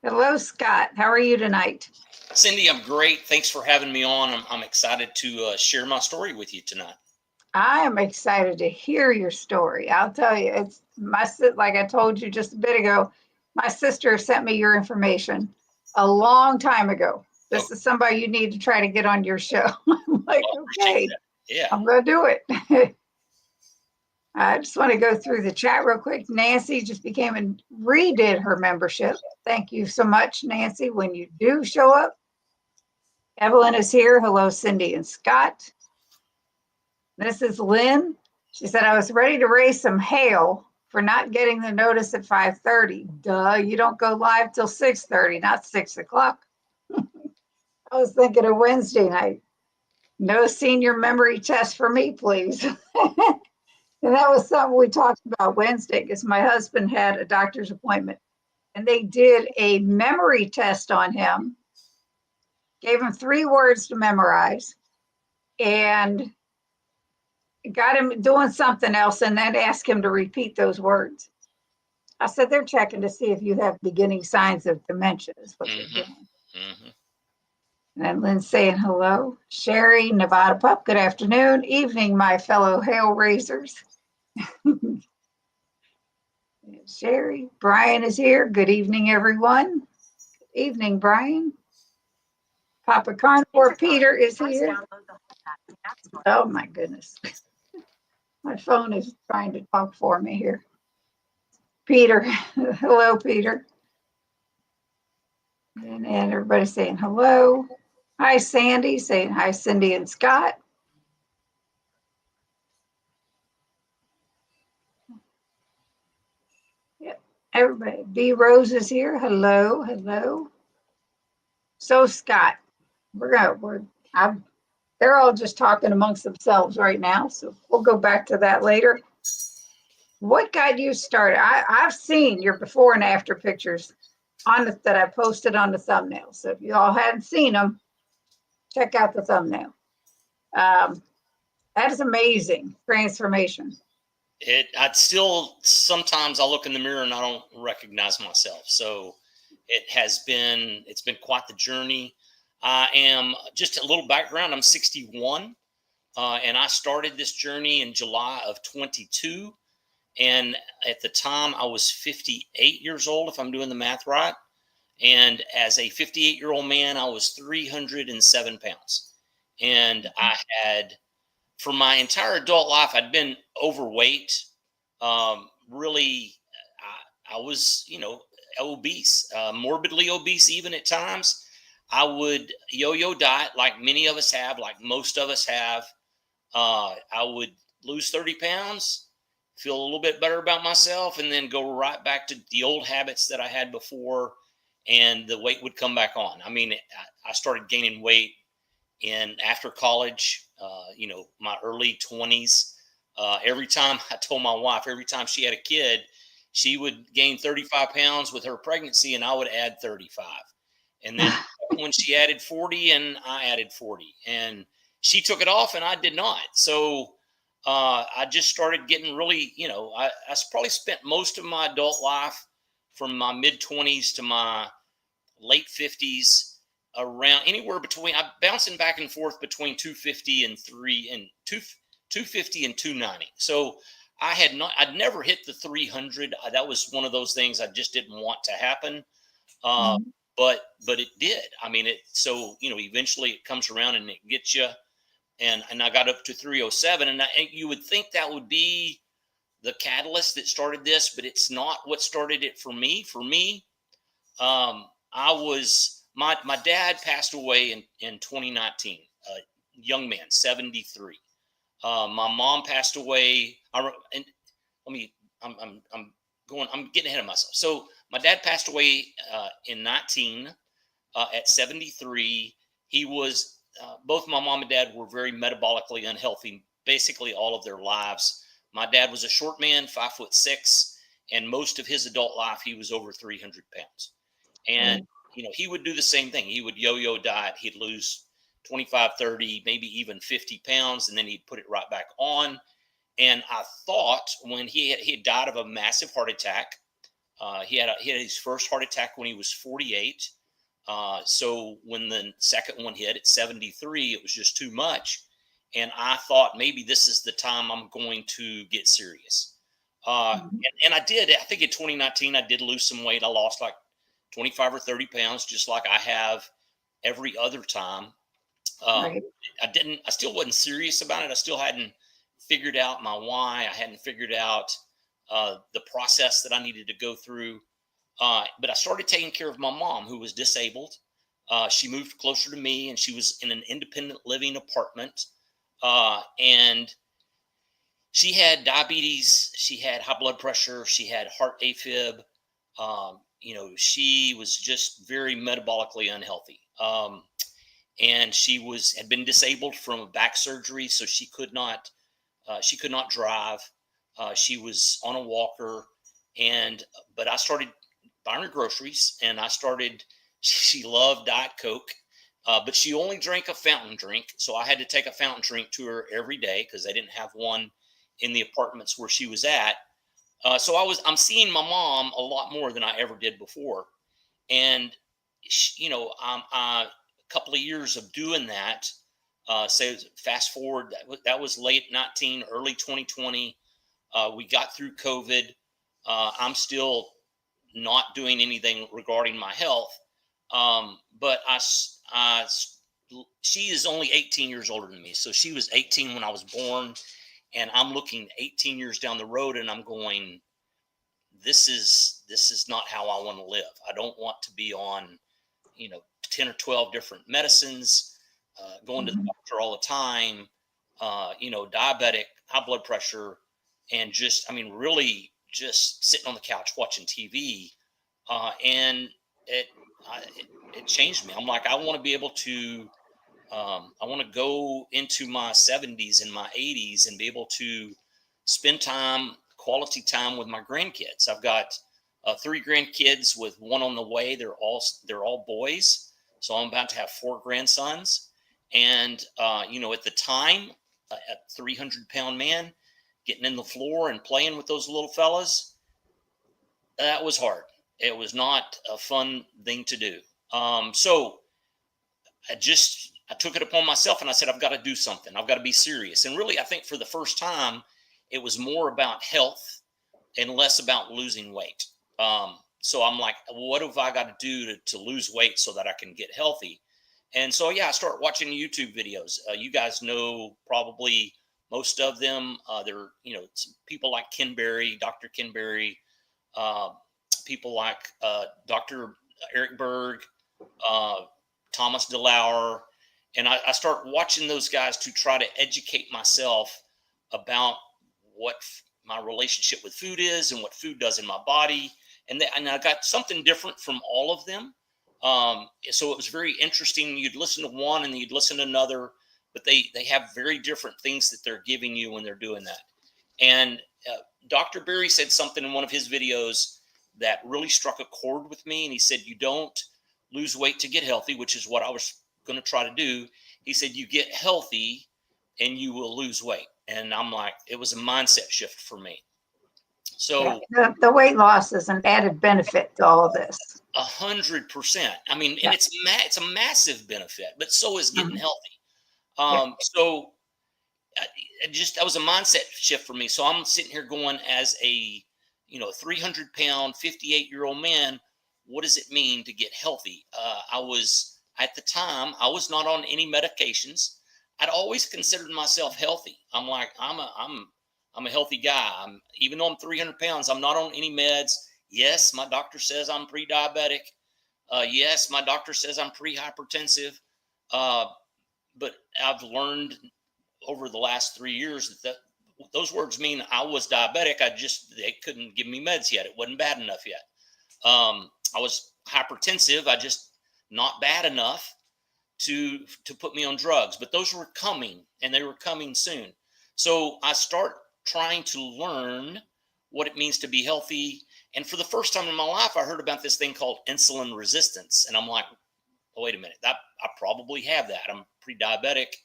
Hello, Scott. How are you tonight? Cindy, I'm great. Thanks for having me on. I'm excited to share my story with you tonight. I am excited to hear your story. I'll tell you, it's like I told you just a bit ago, my sister sent me your information a long time ago. Oh, This is somebody you need to try to get on your show. I'm like, well, I appreciate okay, that. Yeah. I'm going to do it. I just want to go through the chat real quick. Nancy just became and redid her membership. Thank you so much, Nancy. When you do show up, Evelyn is here. Hello, Cindy and Scott. This is Lynn. She said, I was ready to raise some hail for not getting the notice at 5:30. Duh, you don't go live till 6:30, not 6 o'clock. I was thinking of Wednesday night. No senior memory test for me, please. And that was something we talked about Wednesday because my husband had a doctor's appointment and they did a memory test on him, gave him 3 words to memorize, and got him doing something else and then asked him to repeat those words. I said, they're checking to see if you have beginning signs of dementia, is what they're Mm-hmm. doing. Mm-hmm. And Lynn's saying hello. Sherry, Nevada Pup, good afternoon. Evening, my fellow hail raisers. Sherry, Brian is here. Good evening, everyone. Good evening, Brian. Papa Carnivore Peter is here. Oh, my goodness. My phone is trying to talk for me here. Peter, hello, Peter. And everybody saying hello. Hi, Sandy, saying hi, Cindy and Scott. Yep, everybody. B Rose is here. Hello, hello. So, Scott, they're all just talking amongst themselves right now. So we'll go back to that later. What got you started? I've seen your before and after pictures that I posted on the thumbnail. So if you all hadn't seen them, check out the thumbnail. That is amazing transformation. I'd still sometimes I look in the mirror and I don't recognize myself. So it's been quite the journey. I am just a little background. I'm 61, and I started this journey in July of 22. And at the time, I was 58 years old, if I'm doing the math right. And as a 58-year-old man, I was 307 pounds. And I had, for my entire adult life, I'd been overweight. Really, I was, obese, morbidly obese, even at times. I would yo-yo diet like many of us have, like most of us have. I would lose 30 pounds, feel a little bit better about myself, and then go right back to the old habits that I had before, and the weight would come back on. I mean, I started gaining weight after college, my early 20s. Every time I told my wife, every time she had a kid, she would gain 35 pounds with her pregnancy, and I would add 35. And then when she added 40, and I added 40, and she took it off, and I did not. So I just started getting really, I probably spent most of my adult life from my mid 20s to my late 50s around anywhere between, I'm bouncing back and forth between 250 and 250 and 290. So I'd never hit the 300. That was one of those things I just didn't want to happen. But it did. I mean, eventually it comes around and it gets you. And I got up to 307, and you would think that would be the catalyst that started this, but it's not what started it for me. For me, my dad passed away in 2019, a young man, 73. My mom passed away. I'm getting ahead of myself. So my dad passed away in 19 at 73. He was, both my mom and dad were very metabolically unhealthy, basically all of their lives. My dad was a short man, 5'6", and most of his adult life, he was over 300 pounds. And, he would do the same thing. He would yo-yo diet. He'd lose 25, 30, maybe even 50 pounds, and then he'd put it right back on. And I thought when he had died of a massive heart attack, He had his first heart attack when he was 48. So when the second one hit at 73, it was just too much. And I thought maybe this is the time I'm going to get serious. Mhm. And I did. I think in 2019, I did lose some weight. I lost like 25 or 30 pounds, just like I have every other time. Um, Right. I still wasn't serious about it. I still hadn't figured out my why. I hadn't figured out the process that I needed to go through. But I started taking care of my mom, who was disabled. She moved closer to me, and she was in an independent living apartment. And she had diabetes, she had high blood pressure, she had heart AFib. She was just very metabolically unhealthy. And had been disabled from a back surgery, so she could not drive. She was on a walker, and but I started buying her groceries, and I started. She loved Diet Coke, but she only drank a fountain drink, so I had to take a fountain drink to her every day because they didn't have one in the apartments where she was at. So I'm seeing my mom a lot more than I ever did before, and a couple of years of doing that. Say fast forward, that was late 19, early 2020. We got through COVID. I'm still not doing anything regarding my health, but she is only 18 years older than me, so she was 18 when I was born, and I'm looking 18 years down the road, and I'm going, this is not how I want to live. I don't want to be on 10 or 12 different medicines, going to the Mhm. doctor all the time, diabetic, high blood pressure, and just, I mean, really just sitting on the couch watching TV. And it changed me. I'm like, I want to be able to, I want to go into my 70s and my 80s and be able to spend quality time with my grandkids. I've got three grandkids with one on the way. They're all boys, so I'm about to have four grandsons. And at the time, a 300-pound man getting in the floor and playing with those little fellas, that was hard. It was not a fun thing to do. So I took it upon myself, and I said, I've got to do something. I've got to be serious. And really, I think for the first time, it was more about health and less about losing weight. So I'm like, what have I got to do to lose weight so that I can get healthy? And so, yeah, I start watching YouTube videos. You guys know probably most of them. They're, people like Dr. Ken Berry, uh, people like Dr. Eric Berg, uh, Thomas DeLauer. And I start watching those guys to try to educate myself about what my relationship with food is and what food does in my body. And I got something different from all of them. So it was very interesting. You'd listen to one and you'd listen to another, but they have very different things that they're giving you when they're doing that. And Dr. Berry said something in one of his videos that really struck a chord with me. And he said, you don't lose weight to get healthy, which is what I was going to try to do. He said, you get healthy and you will lose weight. And I'm like, it was a mindset shift for me. Yeah. So The weight loss is an added benefit to all this. 100%. I mean, Yeah. and it's a massive benefit, but so is getting Mhm. healthy. Yeah. So that was a mindset shift for me. So I'm sitting here going, as a 300-pound 58-year-old man, what does it mean to get healthy? I was At the time, I was not on any medications. I'd always considered myself healthy. I'm like, I'm a healthy guy. Even though I'm 300 pounds, I'm not on any meds. Yes, my doctor says I'm pre-diabetic. Yes, my doctor says I'm pre-hypertensive. Uh, but I've learned over the last 3 years that those words mean I was diabetic. They couldn't give me meds yet. It wasn't bad enough yet. I was hypertensive. I just not bad enough to put me on drugs, but those were coming, and they were coming soon. So I start trying to learn what it means to be healthy. And for the first time in my life, I heard about this thing called insulin resistance. And I'm like, oh, wait a minute, I probably have that. I'm pre-diabetic.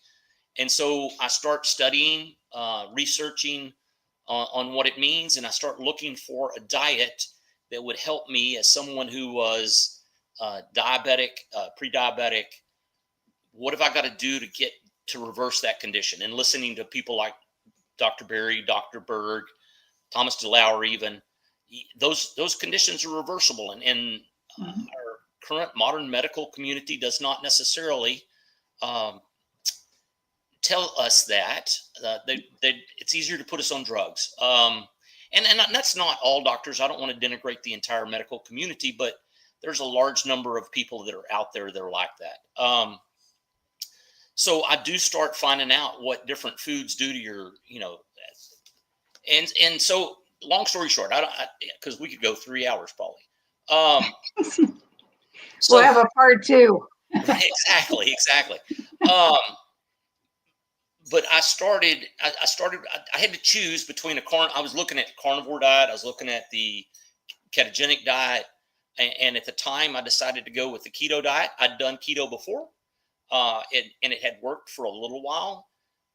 And so I start studying, researching on what it means, and I start looking for a diet that would help me as someone who was diabetic, pre-diabetic. What have I got to do to get to reverse that condition? And listening to people like Dr. Berry, Dr. Berg, Thomas DeLauer, even those conditions are reversible, and our current modern medical community does not necessarily tell us that. It's easier to put us on drugs, and that's not all doctors. I don't want to denigrate the entire medical community, but there's a large number of people that are out there that are like that. So I do start finding out what different foods do to your, and so long story short, because we could go 3 hours probably. So we'll have a part 2. exactly. But I had to choose between I was looking at carnivore diet. I was looking at the ketogenic diet. And at the time I decided to go with the keto diet. I'd done keto before. And it had worked for a little while,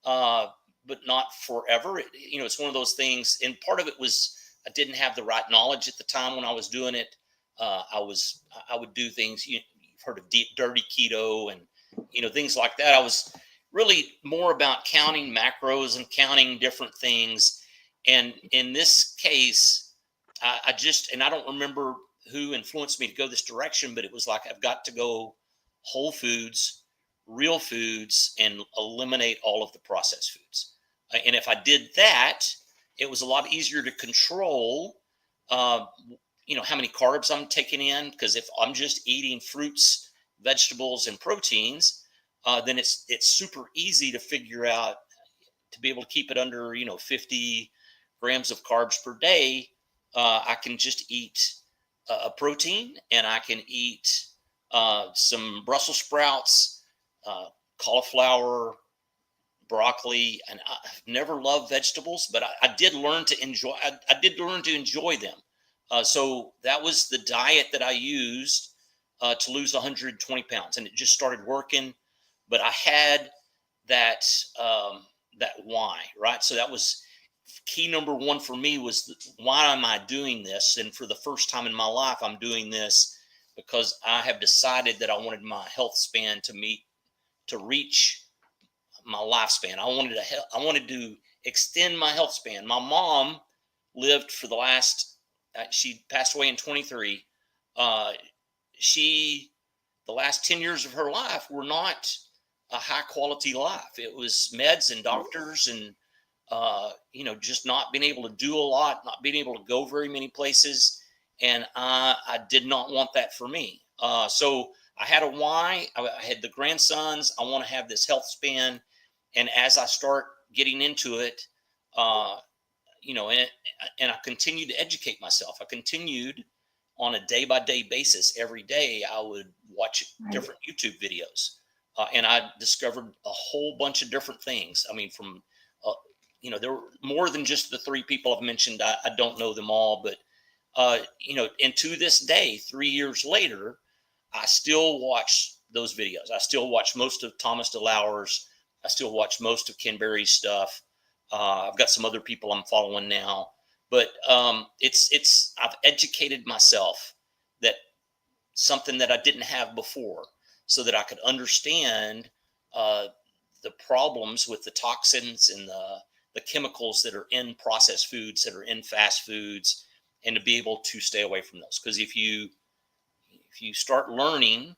but not forever. It's one of those things. And part of it was I didn't have the right knowledge at the time when I was doing it. I would do things, you've heard of dirty keto and, things like that. I was really more about counting macros and counting different things. And in this case, I don't remember who influenced me to go this direction, but it was like, I've got to go whole foods, real foods, and eliminate all of the processed foods. And if I did that, it was a lot easier to control, how many carbs I'm taking in. Because if I'm just eating fruits, vegetables, and proteins, then it's super easy to figure out, to be able to keep it under, 50 grams of carbs per day. I can just eat a protein, and I can eat some Brussels sprouts, cauliflower, broccoli, and I've never loved vegetables, but I did learn to enjoy. I did learn to enjoy them. So that was the diet that I used to lose 120 pounds, and it just started working. But I had that why, right? So that was key number one for me, was why am I doing this? And for the first time in my life, I'm doing this because I have decided that I wanted my health span to reach my lifespan. I wanted to extend my health span. My mom lived for she passed away in 23. The last 10 years of her life were not a high quality life. It was meds and doctors and, just not being able to do a lot, not being able to go very many places. And I did not want that for me. So I had a why. I had the grandsons. I want to have this health span. And as I start getting into it, and I continued to educate myself. I continued on a day-by-day basis. Every day I would watch different YouTube videos. And I discovered a whole bunch of different things. I mean, from, there were more than just the 3 people I've mentioned. I don't know them all, but, and to this day, 3 years later, I still watch those videos. I still watch most of Thomas DeLauer's. I still watch most of Ken Berry's stuff. I've got some other people I'm following now, but I've educated myself that something that I didn't have before, so that I could understand the problems with the toxins and the chemicals that are in processed foods, that are in fast foods, and to be able to stay away from those. Because if you start learning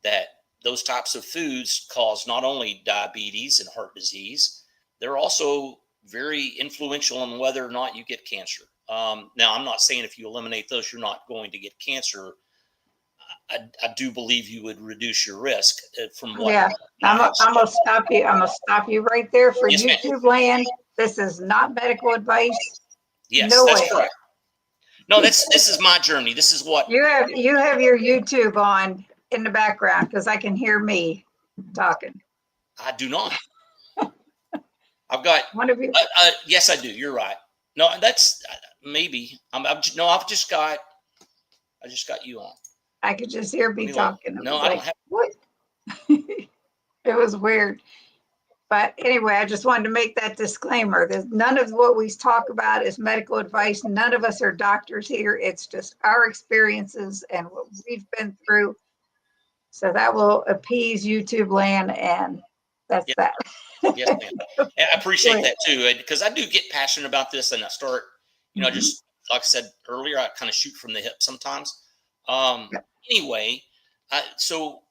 that those types of foods cause not only diabetes and heart disease, they're also very influential on whether or not you get cancer. Now, I'm not saying if you eliminate those, you're not going to get cancer. I do believe you would reduce your risk from what. Yeah, I'm gonna stop you. I'm gonna stop you right there for Yes, YouTube land. This is not medical advice. Yes, No that's way. correct. No, this is my journey. This is what You have your YouTube on in the background, because I can hear me talking. I do not. I've got One of you. yes, I do. You're right. No, that's maybe. I've just got you on. I could just hear me talking. No, I don't have. What? It was weird. But anyway, I just wanted to make that disclaimer. There's none of what we talk about is medical advice. None of us are doctors here. It's just our experiences and what we've been through. So that will appease YouTube land, and that's Yes, that. yes, ma'am. And I appreciate that too, because I do get passionate about this, and I start, just like I said earlier, I kind of shoot from the hip sometimes. Yep. Anyway, so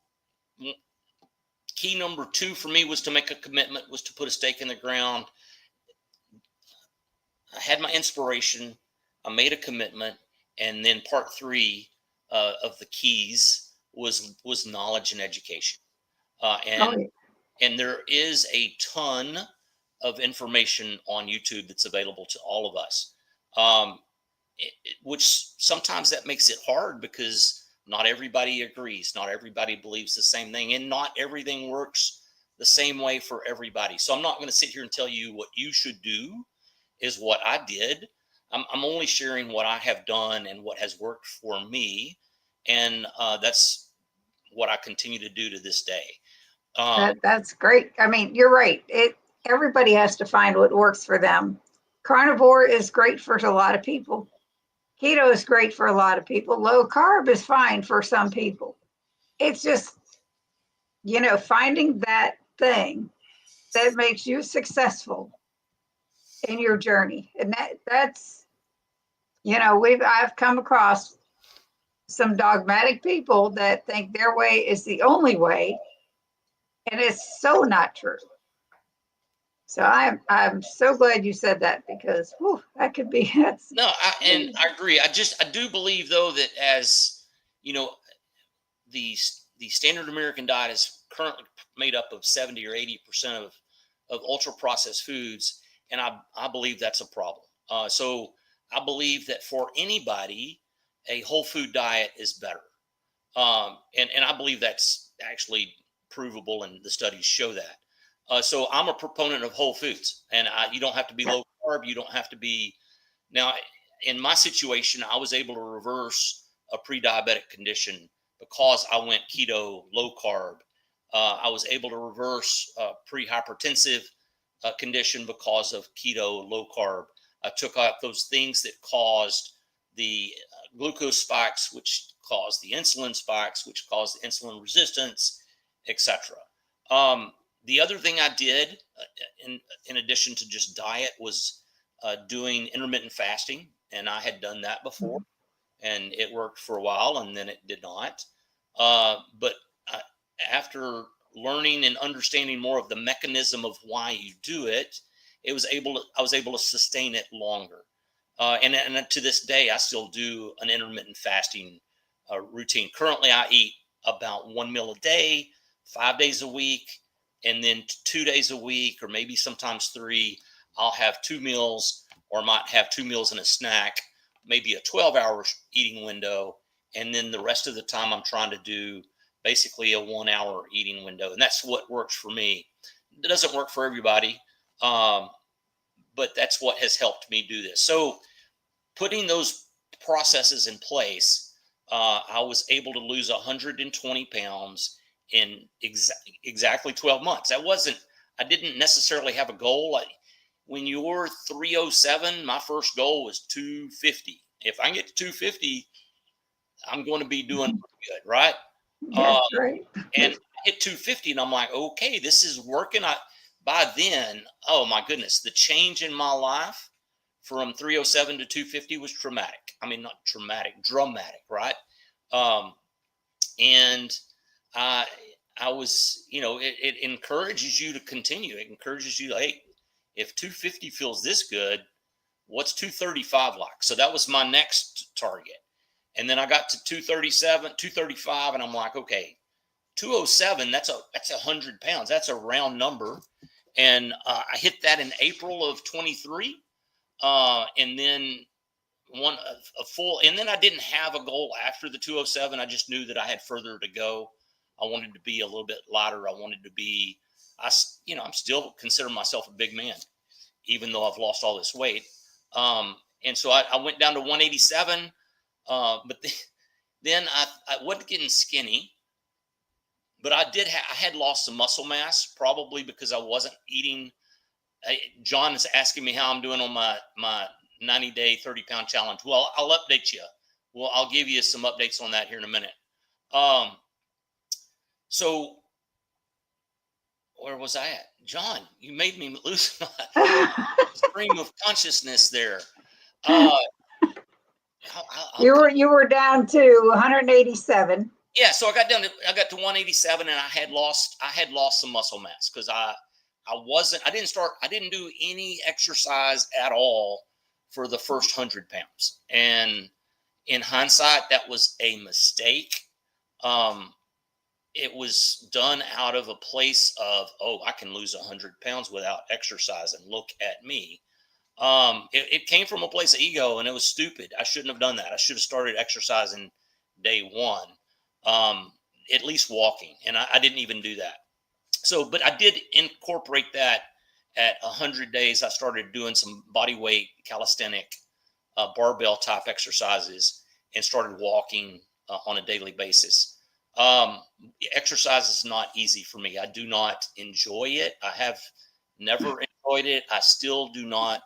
key number 2 for me was to make a commitment, was to put a stake in the ground. I had my inspiration, I made a commitment, and then part 3 of the keys was knowledge and education. And there is a ton of information on YouTube that's available to all of us, which sometimes that makes it hard because not everybody agrees, not everybody believes the same thing, and not everything works the same way for everybody. So I'm not going to sit here and tell you what you should do is what I did. I'm only sharing what I have done and what has worked for me, and that's what I continue to do to this day. That's great. I mean, you're right. Everybody has to find what works for them. Carnivore is great for a lot of people. Keto is great for a lot of people. Low carb is fine for some people. It's just, finding that thing that makes you successful in your journey. And that's, I've come across some dogmatic people that think their way is the only way. And it's so not true. So I'm so glad you said that, because that could be No, I agree. I do believe though that, as you know, the standard American diet is currently made up of 70 or 80% of ultra processed foods, and I believe that's a problem. So I believe that for anybody, a whole food diet is better, and I believe that's actually provable, and the studies show that. So I'm a proponent of whole foods, and you don't have to be low carb. You don't have to be. Now, in my situation, I was able to reverse a pre-diabetic condition because I went keto, low carb. I was able to reverse a pre-hypertensive condition because of keto, low carb. I took out those things that caused the glucose spikes, which caused the insulin spikes, which caused the insulin resistance, etc. The other thing I did, in addition to just diet, was doing intermittent fasting, and I had done that before, and it worked for a while, and then it did not. But after learning and understanding more of the mechanism of why you do it, I was able to sustain it longer. And to this day, I still do an intermittent fasting routine. Currently, I eat about 1 meal a day, 5 days a week, and then 2 days a week, or maybe sometimes 3. I'll have 2 meals, or might have 2 meals and a snack, maybe a 12-hour eating window. And then the rest of the time, I'm trying to do basically a 1-hour eating window. And that's what works for me. It doesn't work for everybody, but that's what has helped me do this. So putting those processes in place, I was able to lose 120 pounds in exactly 12 months. I didn't necessarily have a goal. When you're 307, my first goal was 250. If I can get to 250, I'm going to be doing pretty good, right? Yes, right. And I hit 250, and I'm like, okay, this is working. By then, oh my goodness, the change in my life from 307 to 250 was traumatic. I mean, not traumatic, dramatic, right? And I was, it encourages you to continue. It encourages you, hey, if 250 feels this good, what's 235 like? So that was my next target. And then I got to 237, 235, and I'm like, okay, 207, that's 100 pounds. That's a round number. And I hit that in April of 23. And then and then I didn't have a goal after the 207. I just knew that I had further to go. I wanted to be a little bit lighter. I wanted to be, I'm still consider myself a big man, even though I've lost all this weight. And so I went down to 187. But then I wasn't getting skinny. but I had lost some muscle mass, probably because I wasn't eating. John is asking me how I'm doing on my 90-day 30-pound challenge. Well, I'll update you. Well, I'll give you some updates on that here in a minute. So where was I at? John, you made me lose my stream of consciousness there. You were down to 187. Yeah, so I got to 187, and I had lost some muscle mass because I didn't do any exercise at all for the first 100 pounds. And in hindsight, that was a mistake. It was done out of a place of, oh, I can lose 100 pounds without exercising. Look at me. It came from a place of ego, and it was stupid. I shouldn't have done that. I should have started exercising day one, at least walking. And I didn't even do that. So, but I did incorporate that at 100 days. I started doing some body weight calisthenic barbell type exercises and started walking on a daily basis. Exercise is not easy for me. I do not enjoy it. I have never enjoyed it. I still do not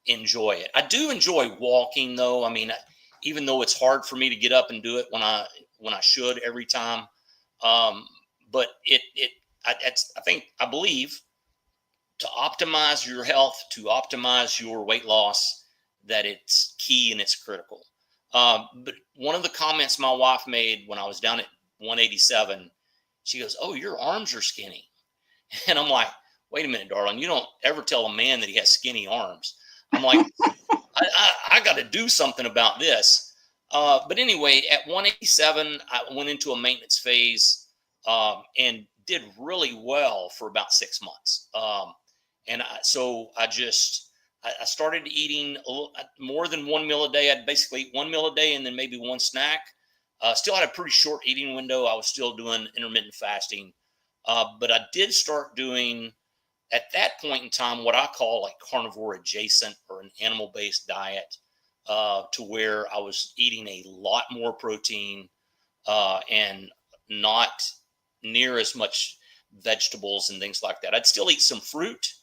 enjoy it. I do enjoy walking, though. I mean, even though it's hard for me to get up and do it when I should every time. But I believe to optimize your health, to optimize your weight loss, that it's key and it's critical. But one of the comments my wife made when I was down at 187, she goes, "Oh, your arms are skinny." And I'm like, "Wait a minute, darling. You don't ever tell a man that he has skinny arms." I'm like, I got to do something about this. But anyway, at 187, I went into a maintenance phase and did really well for about 6 months. So I started eating a little more than one meal a day. I'd basically eat one meal a day and then maybe one snack. Still had a pretty short eating window. I was still doing intermittent fasting. But I did start doing, at that point in time, what I call like carnivore adjacent or an animal-based diet, to where I was eating a lot more protein and not near as much vegetables and things like that. I'd still eat some fruit,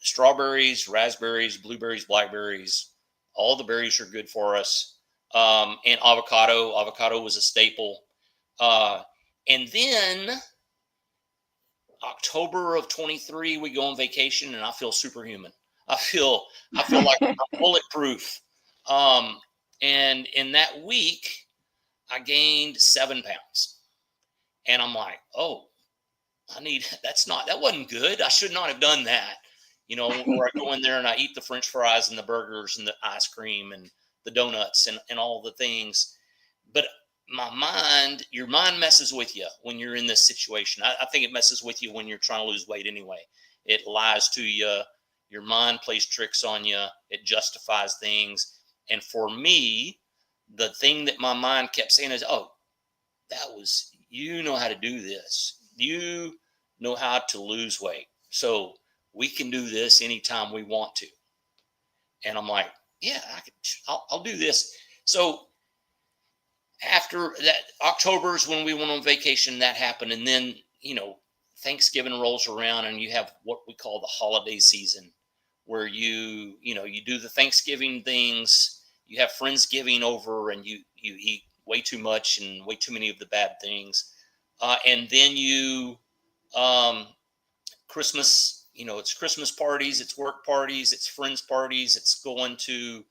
strawberries, raspberries, blueberries, blackberries. All the berries are good for us. And avocado. Avocado was a staple. And then October of 23, we go on vacation, and I feel superhuman. I feel like I'm bulletproof. And in that week, I gained 7 pounds, and I'm like, oh, that wasn't good. I should not have done that. Where I go in there and I eat the French fries and the burgers and the ice cream and the donuts and all the things. But your mind messes with you when you're in this situation. I think it messes with you when you're trying to lose weight anyway. It lies to you. Your mind plays tricks on you. It justifies things. And for me, the thing that my mind kept saying is, oh, you know how to do this. You know how to lose weight. So we can do this anytime we want to. And I'm like, yeah, I'll do this. So after that, October's when we went on vacation, that happened. And then, Thanksgiving rolls around and you have what we call the holiday season, where you do the Thanksgiving things, you have Friendsgiving over, and you eat way too much and way too many of the bad things. And then Christmas, it's Christmas parties, it's work parties, it's friends parties, it's going to,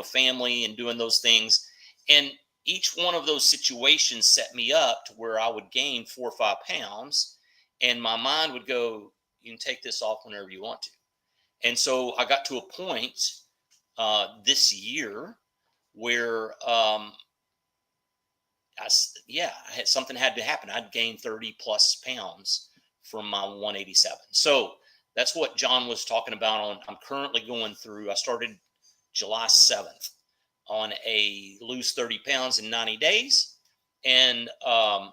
family and doing those things. And each one of those situations set me up to where I would gain 4 or 5 pounds, and my mind would go, you can take this off whenever you want to. And so I got to a point this year where something had to happen. I'd gained 30 plus pounds from my 187. So that's what John was talking about. I'm currently going through, I started July 7th on a lose 30 pounds in 90 days. And I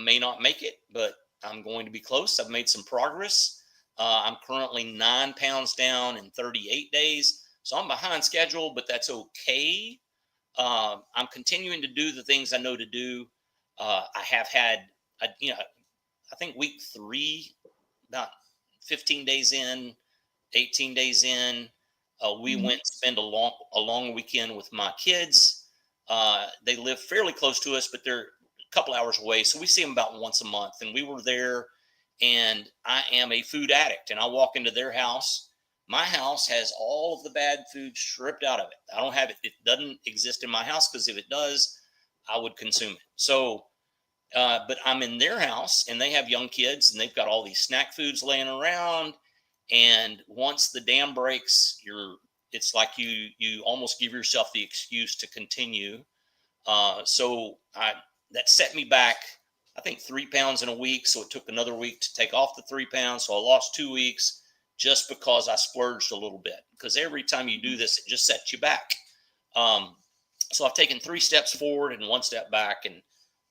may not make it, but I'm going to be close. I've made some progress. I'm currently 9 pounds down in 38 days. So I'm behind schedule, but that's okay. I'm continuing to do the things I know to do. I have had I think week 3, about 15 days in, 18 days in, we Mhm. went and spent a long weekend with my kids. They live fairly close to us, but they're a couple hours away, so we see them about once a month. And we were there, and I am a food addict, and I walk into their house. My house has all of the bad food stripped out of it. I don't have it. It doesn't exist in my house, because if it does, I would consume it. So but I'm in their house, and they have young kids, and they've got all these snack foods laying around. And once the dam breaks, it's like you almost give yourself the excuse to continue. So that set me back, I think, 3 pounds in a week. So it took another week to take off the 3 pounds. So I lost 2 weeks just because I splurged a little bit. Because every time you do this, it just sets you back. Um, so I've taken 3 steps forward and 1 step back, and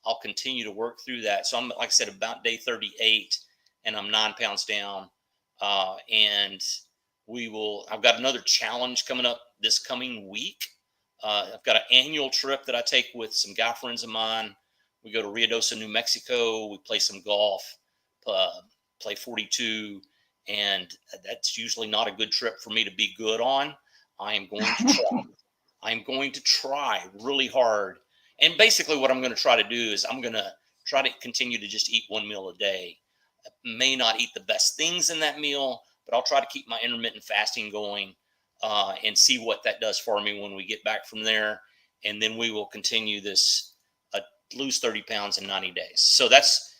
I'll continue to work through that. So I'm, like I said, about day 38, and I'm 9 pounds down. And I've got another challenge coming up this coming week. I've got an annual trip that I take with some guy friends of mine. We go to Ruidoso, New Mexico. We play some golf, play 42, and that's usually not a good trip for me to be good on. I am going to try. I'm going to try really hard. And basically, what I'm going to try to do is I'm going to try to continue to just eat one meal a day. I may not eat the best things in that meal, but I'll try to keep my intermittent fasting going, and see what that does for me when we get back from there. And then we will continue this, lose 30 pounds in 90 days. So that's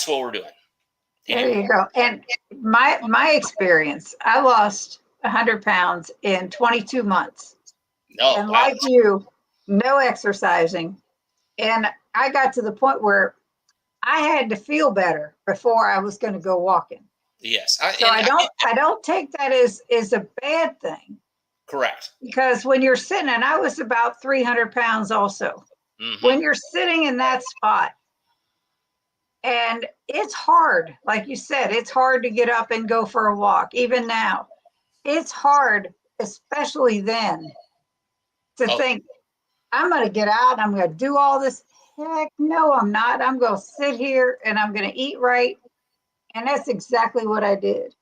what we're doing. There Anyway, you go. And my experience, I lost 100 pounds in 22 months. no, And wow. like you, no exercising. And I got to the point where I had to feel better before I was going to go walking. Yes. So I don't take that as a bad thing, Correct. because when you're sitting, and I was about 300 pounds also, Mm-hmm. when you're sitting in that spot, and it's hard, like you said, it's hard to get up and go for a walk. Even now, it's hard, especially then, to Oh, think, I'm going to get out and I'm going to do all this. Heck no, I'm not. I'm going to sit here and I'm going to eat right. And that's exactly what I did.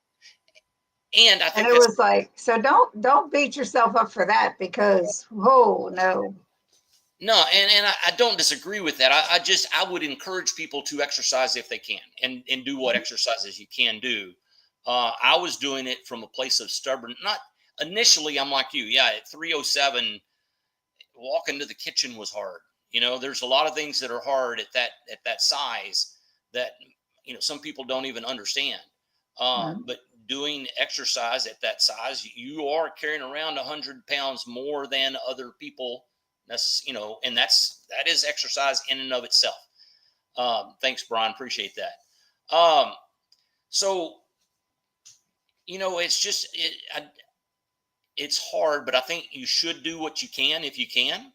and I And think it that's was like, so don't beat yourself up for that, because whoa, no. no, and I don't disagree with that. I would encourage people to exercise if they can, and do what exercises you can do. I was doing it from a place of stubborn. Not initially, I'm like you. Yeah, at 307, walking to the kitchen was hard. There's a lot of things that are hard at that size that some people don't even understand. Mhm. But doing exercise at that size, you are carrying around 100 pounds more than other people. And that is exercise in and of itself. Thanks, Brian. Appreciate that. So it's just it's hard, but I think you should do what you can if you can.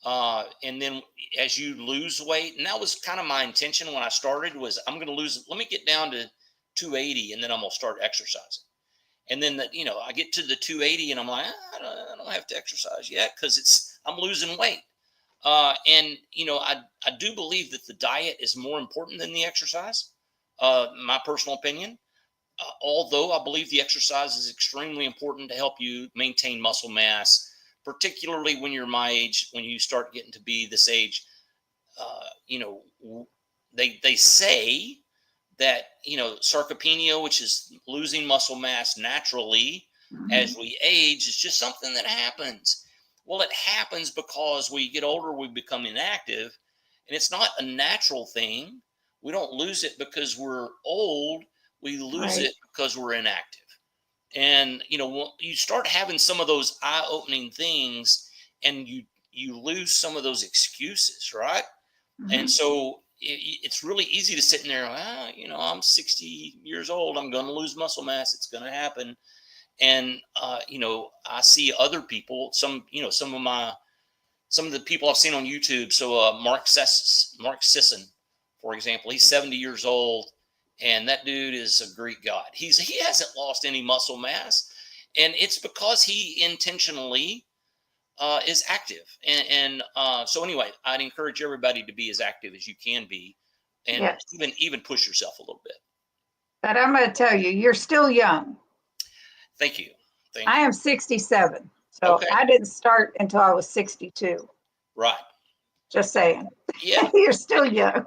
And then as you lose weight, and that was kind of my intention when I started, was I'm going to lose. Let me get down to 280, and then I'm going to start exercising. And then I get to the 280, and I'm like, I don't have to exercise yet, because I'm losing weight. And I do believe that the diet is more important than the exercise. My personal opinion. Although I believe the exercise is extremely important to help you maintain muscle mass, particularly when you're my age, when you start getting to be this age. Uh, you know, they say that sarcopenia, which is losing muscle mass naturally as Mhm. we age, is just something that happens. Well, it happens because we get older, we become inactive, and it's not a natural thing. We don't lose it because we're old. We lose Right. it because we're inactive. And you start having some of those eye-opening things, and you lose some of those excuses, right? And Mhm. so it's really easy to sit in there. I'm 60 years old. I'm going to lose muscle mass. It's going to happen. And I see other people. Some of the people I've seen on YouTube. So Mark Sisson, for example, he's 70 years old, and that dude is a Greek god. He hasn't lost any muscle mass, and it's because he intentionally is active. And so anyway, I'd encourage everybody to be as active as you can be. and Yes. even push yourself a little bit. But I'm going to tell you, you're still young. Thank you. Thank I you. am 67. So Okay. I didn't start until I was 62. Right. Just saying. Yeah. You're still young.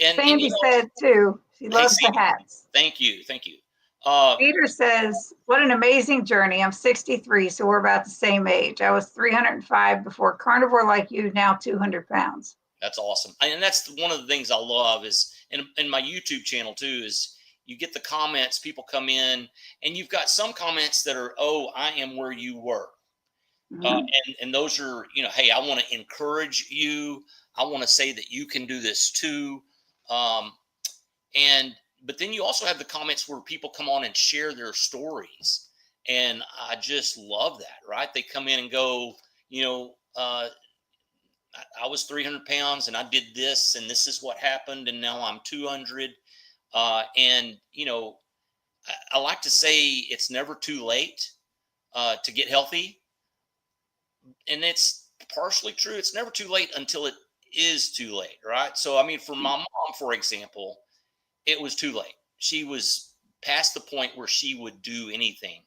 And Sandy said too, she hey, loves the Sandy, hats. thank you. Thank you. Uh, Peter says, what an amazing journey. I'm 63, so we're about the same age. I was 305 before carnivore like you, now 200 pounds. That's awesome. And that's one of the things I love is in my YouTube channel too, is you get the comments, people come in and you've got some comments that are, oh, I am where you were. Mhm. And those are, hey, I want to encourage you. I want to say that you can do this too. Um, but then you also have the comments where people come on and share their stories. And I just love that, right? They come in and go, I was 300 pounds and I did this and this is what happened. And now I'm 200. And, I like to say it's never too late to get healthy. And it's partially true. It's never too late until it is too late. Right. So, I mean, for my mom, for example, it was too late. She was past the point where she would do anything,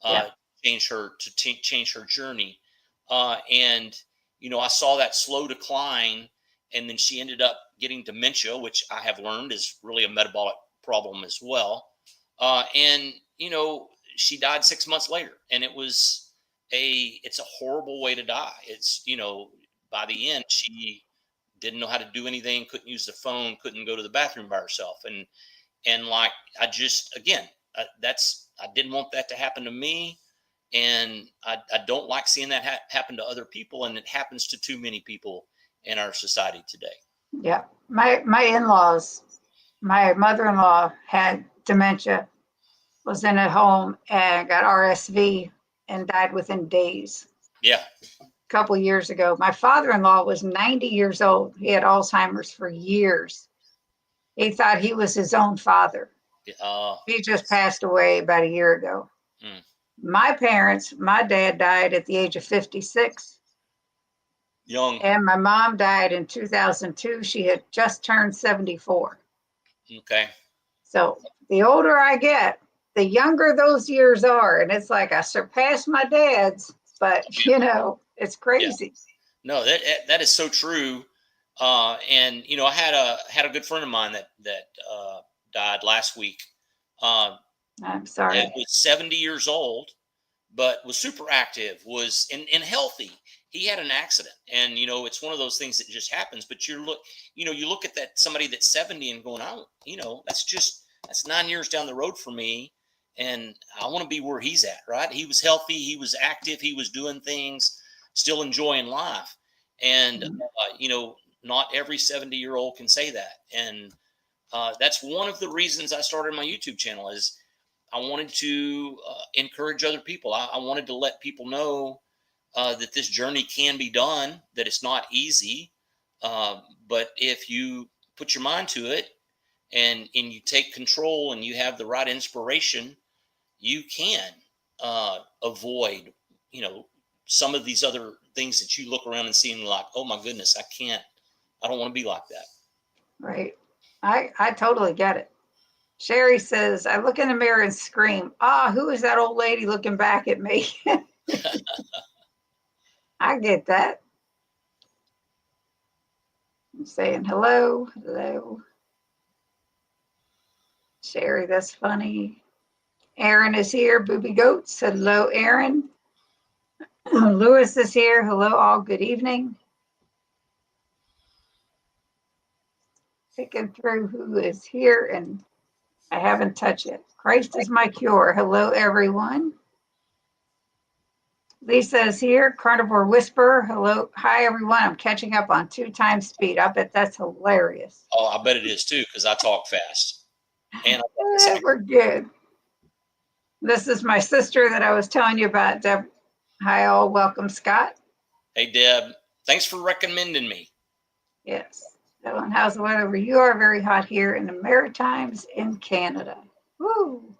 Yeah. change her journey. And I saw that slow decline, and then she ended up getting dementia, which I have learned is really a metabolic problem as well. And she died 6 months later, and it's a horrible way to die. It's by the end she didn't know how to do anything, couldn't use the phone, couldn't go to the bathroom by herself, and like I just again I didn't want that to happen to me. And I don't like seeing that happen to other people, and it happens to too many people in our society today. Yeah. My in-laws, my mother-in-law had dementia, was in a home and got RSV and died within days. Yeah. A couple years ago. My father-in-law was 90 years old. He had Alzheimer's for years. He thought he was his own father. He just passed away about a year ago. Mm. My parents, my dad died at the age of 56. Young. And my mom died in 2002. She had just turned 74. Okay. So the older I get, the younger those years are. And it's like I surpassed my dad's, but it's crazy. Yeah. No, that is so true. And I had a good friend of mine that died last week. I'm sorry. That was 70 years old, but was super active, was and healthy. He had an accident, and it's one of those things that just happens. But you look at that somebody that's 70 and going, that's 9 years down the road for me, and I want to be where he's at. Right? He was healthy, he was active, he was doing things, still enjoying life, and not every 70-year-old can say that. And that's one of the reasons I started my YouTube channel is I wanted to encourage other people. I wanted to let people know that this journey can be done, that it's not easy. But if you put your mind to it and you take control and you have the right inspiration, you can avoid, some of these other things that you look around and see and like, oh my goodness, I don't want to be like that. Right. I totally get it. Sherry says, I look in the mirror and scream, who is that old lady looking back at me? I get that. I'm saying hello. Sherry, that's funny. Aaron is here. Booby Goats. Hello, Aaron. Lewis is here. Hello, all. Good evening. Picking through who is here, and I haven't touched it. Christ is my cure. Hello, everyone. Lisa is here. Carnivore Whisperer. Hello. Hi, everyone. I'm catching up on 2 times speed. I bet that's hilarious. Oh, I bet it is too, because I talk fast. And we're good. This is my sister that I was telling you about, Deb. Hi, all. Welcome, Scott. Hey, Deb. Thanks for recommending me. Yes. Ellen, how's the weather where you are? Very hot here in the Maritimes in Canada. Woo.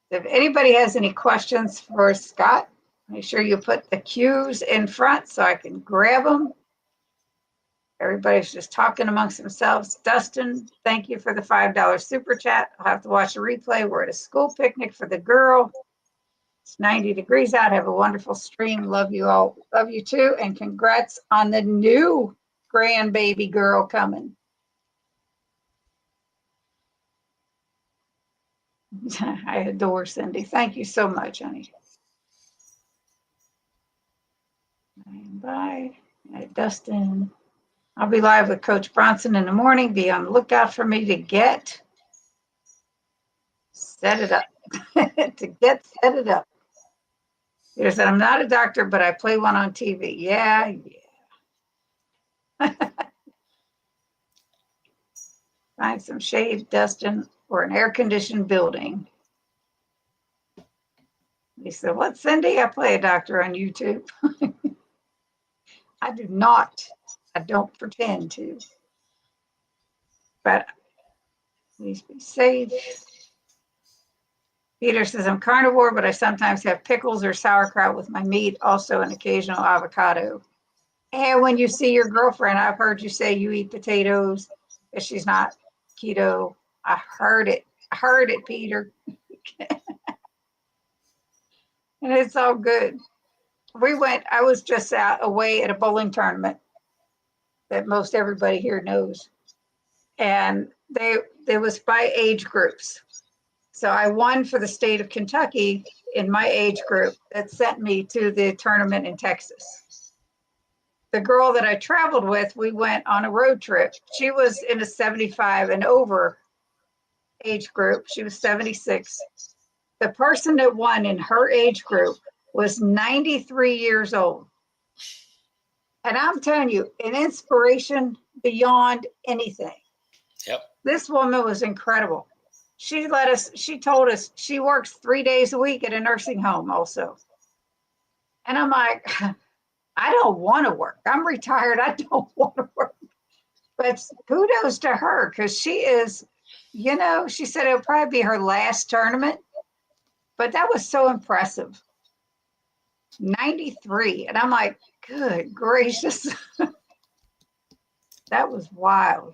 If anybody has any questions for Scott, make sure you put the cues in front so I can grab them. Everybody's just talking amongst themselves. Dustin, thank you for the $5 super chat. I'll have to watch a replay. We're at a school picnic for the girl. It's 90 degrees out. Have a wonderful stream. Love you all. Love you too. And congrats on the new grandbaby girl coming. I adore Cindy. Thank you so much, honey. Bye. Dustin. I'll be live with Coach Bronson in the morning. Be on the lookout for me to get set it up. Set it up. Peter said, I'm not a doctor, but I play one on TV. Yeah. Find some shade, Dustin, or an air-conditioned building. He said, what, Cindy? I play a doctor on YouTube. I do not. I don't pretend to. But please be safe. Peter says, I'm carnivore, but I sometimes have pickles or sauerkraut with my meat, also an occasional avocado. And when you see your girlfriend, I've heard you say you eat potatoes, but she's not keto. I heard it. Peter. And it's all good. I was just away at a bowling tournament that most everybody here knows. And they was by age groups. So I won for the state of Kentucky in my age group that sent me to the tournament in Texas. The girl that I traveled with, we went on a road trip. She was in a 75 and over age group. She was 76. The person that won in her age group was 93 years old. And I'm telling you, an inspiration beyond anything. Yep. This woman was incredible. She told us she works 3 days a week at a nursing home also. And I'm like, I don't want to work. I'm retired. I don't want to work. But kudos to her because she is, she said it'll probably be her last tournament. But that was so impressive. 93. And I'm like, good gracious. That was wild.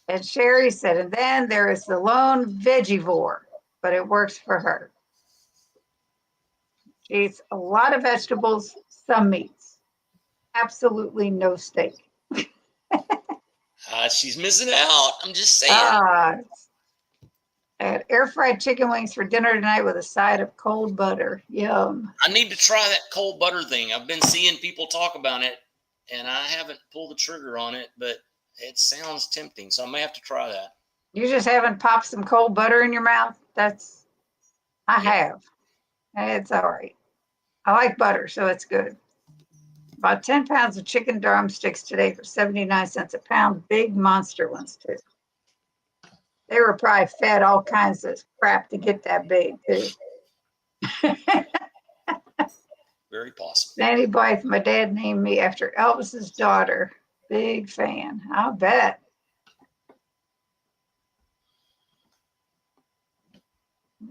And Sherry said, and then there is the lone vegivore, but it works for her. She eats a lot of vegetables, some meats. Absolutely no steak. She's missing out. I'm just saying. I had air fried chicken wings for dinner tonight with a side of cold butter. Yum. I need to try that cold butter thing. I've been seeing people talk about it, and I haven't pulled the trigger on it, but it sounds tempting, so I may have to try that. You just haven't popped some cold butter in your mouth? I have. It's all right. I like butter, so it's good. About 10 pounds of chicken drumsticks today for 79 cents a pound. Big monster ones, too. They were probably fed all kinds of crap to get that big, too. Very possible. Danny Blythe, my dad named me after Elvis's daughter. Big fan. I'll bet.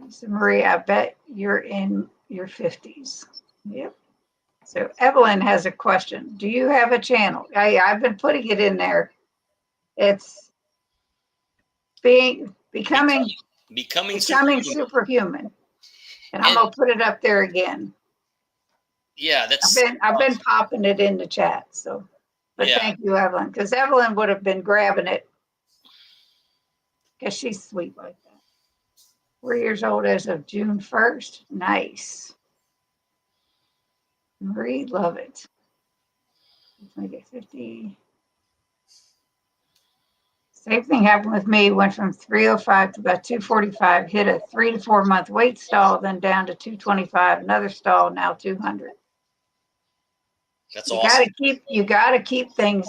Lisa Marie, I bet you're in your 50s. Yep. So Evelyn has a question. Do you have a channel? I've been putting it in there. It's becoming superhuman. And I'm gonna put it up there again. Yeah, I've been popping it in the chat. So, but yeah. Thank you, Evelyn, because Evelyn would have been grabbing it because she's sweet like that. 4 years old as of June 1st. Nice. Marie, love it. Let me get 50. Same thing happened with me. Went from 305 to about 245. Hit a 3 to 4 month weight stall, then down to 225. Another stall, now 200. That's awesome. You gotta keep things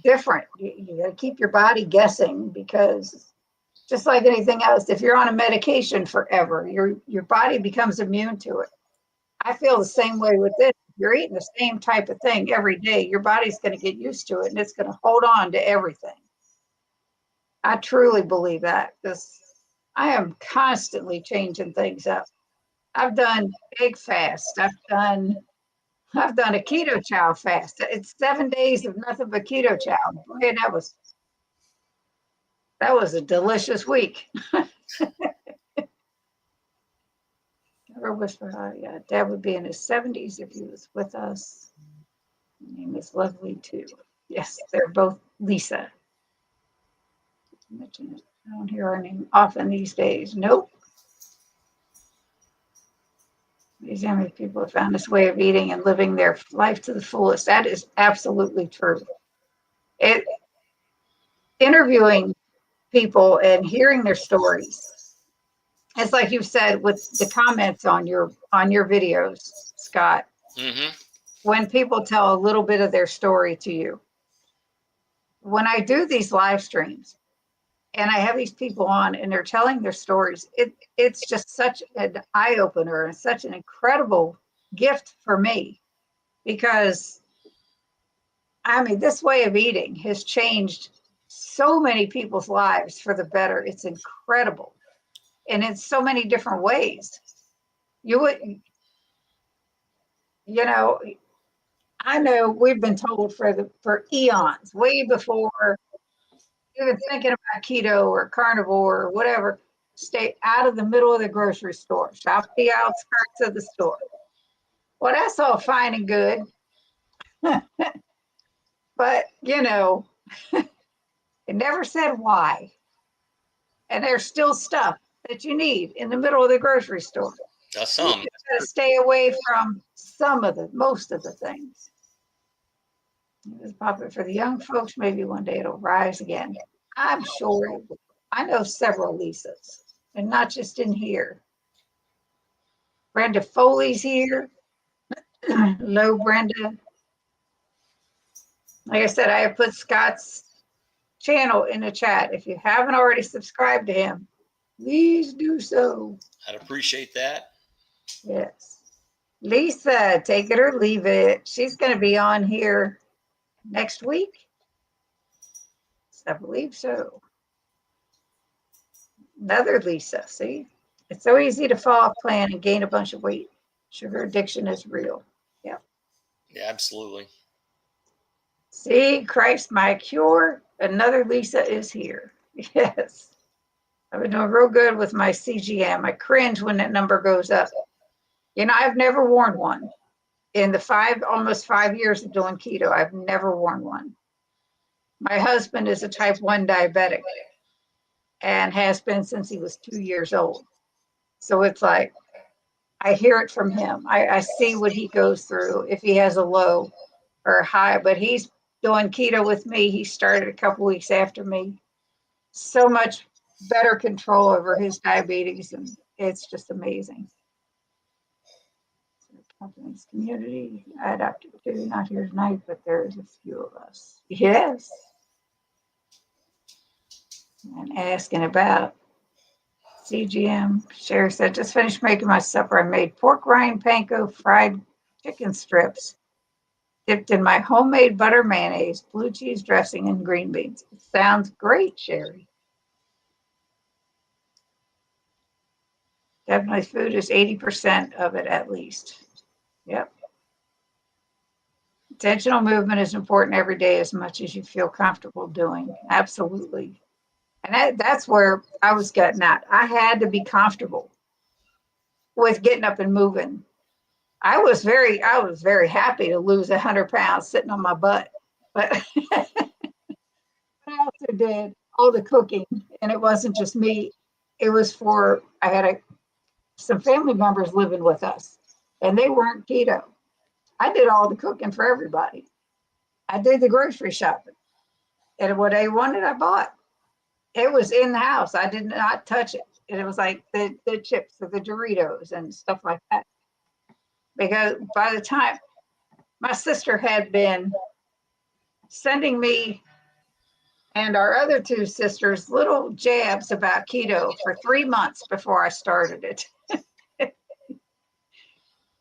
different. You gotta keep your body guessing because just like anything else, if you're on a medication forever, your body becomes immune to it. I feel the same way with this. If you're eating the same type of thing every day, your body's going to get used to it and it's going to hold on to everything. I truly believe that because I am constantly changing things up. I've done big fast. I've done I've done a keto chow fast. It's 7 days of nothing but keto chow. Boy, that was a delicious week. Never whisper hi. Yeah, Dad would be in his 70s if he was with us. Her name is Lovely too. Yes, they're both Lisa. Mention it. I don't hear her name often these days. Nope. These how many people have found this way of eating and living their life to the fullest. That is absolutely true. It interviewing people and hearing their stories. It's like you said with the comments on your videos, Scott. Mm-hmm. When people tell a little bit of their story to you. When I do these live streams and I have these people on and they're telling their stories, it's just such an eye opener and such an incredible gift for me because I mean, this way of eating has changed so many people's lives for the better. It's incredible. And in so many different ways. You would, you know, I know we've been told for eons, way before even thinking about keto or carnivore or whatever, stay out of the middle of the grocery store, shop the outskirts of the store. Well, that's all fine and good. But, it never said why. And there's still stuff that you need in the middle of the grocery store. That's You some. just got to stay away from most of the things. It was popular for the young folks. Maybe one day it'll rise again. I'm sure it will. I know several Lisas, and not just in here. Brenda Foley's here. Hello, Brenda. Like I said, I have put Scott's channel in the chat. If you haven't already subscribed to him, please do so. I'd appreciate that. Yes. Lisa, take it or leave it. She's going to be on here next week. I believe so. Another Lisa. See, it's so easy to fall off plan and gain a bunch of weight. Sugar addiction is real. Yeah. Yeah, absolutely. See, Christ, my cure. Another Lisa is here. Yes. I've been doing real good with my CGM. I cringe when that number goes up. I've never worn one. In the almost 5 years of doing keto, I've never worn one. My husband is a type 1 diabetic and has been since he was 2 years old. So it's like, I hear it from him. I see what he goes through if he has a low or a high, but he's doing keto with me. He started a couple weeks after me. So much better control over his diabetes, and it's just amazing. Company's community. I adopted too, not here tonight, but there's a few of us. Yes. And asking about CGM. Sherry said, just finished making my supper. I made pork rind panko, fried chicken strips, dipped in my homemade butter mayonnaise, blue cheese dressing, and green beans. It sounds great, Sherry. Definitely food is 80% of it at least. Yep. Intentional movement is important every day as much as you feel comfortable doing. Absolutely. And that's where I was getting at. I had to be comfortable with getting up and moving. I was very happy to lose 100 pounds sitting on my butt. But I also did all the cooking, and it wasn't just me. It was I had some family members living with us, and they weren't keto. I did all the cooking for everybody. I did the grocery shopping, and what they wanted, I bought. It was in the house. I did not touch it. And it was like the chips or the Doritos and stuff like that. Because by the time my sister had been sending me and our other two sisters little jabs about keto for 3 months before I started it.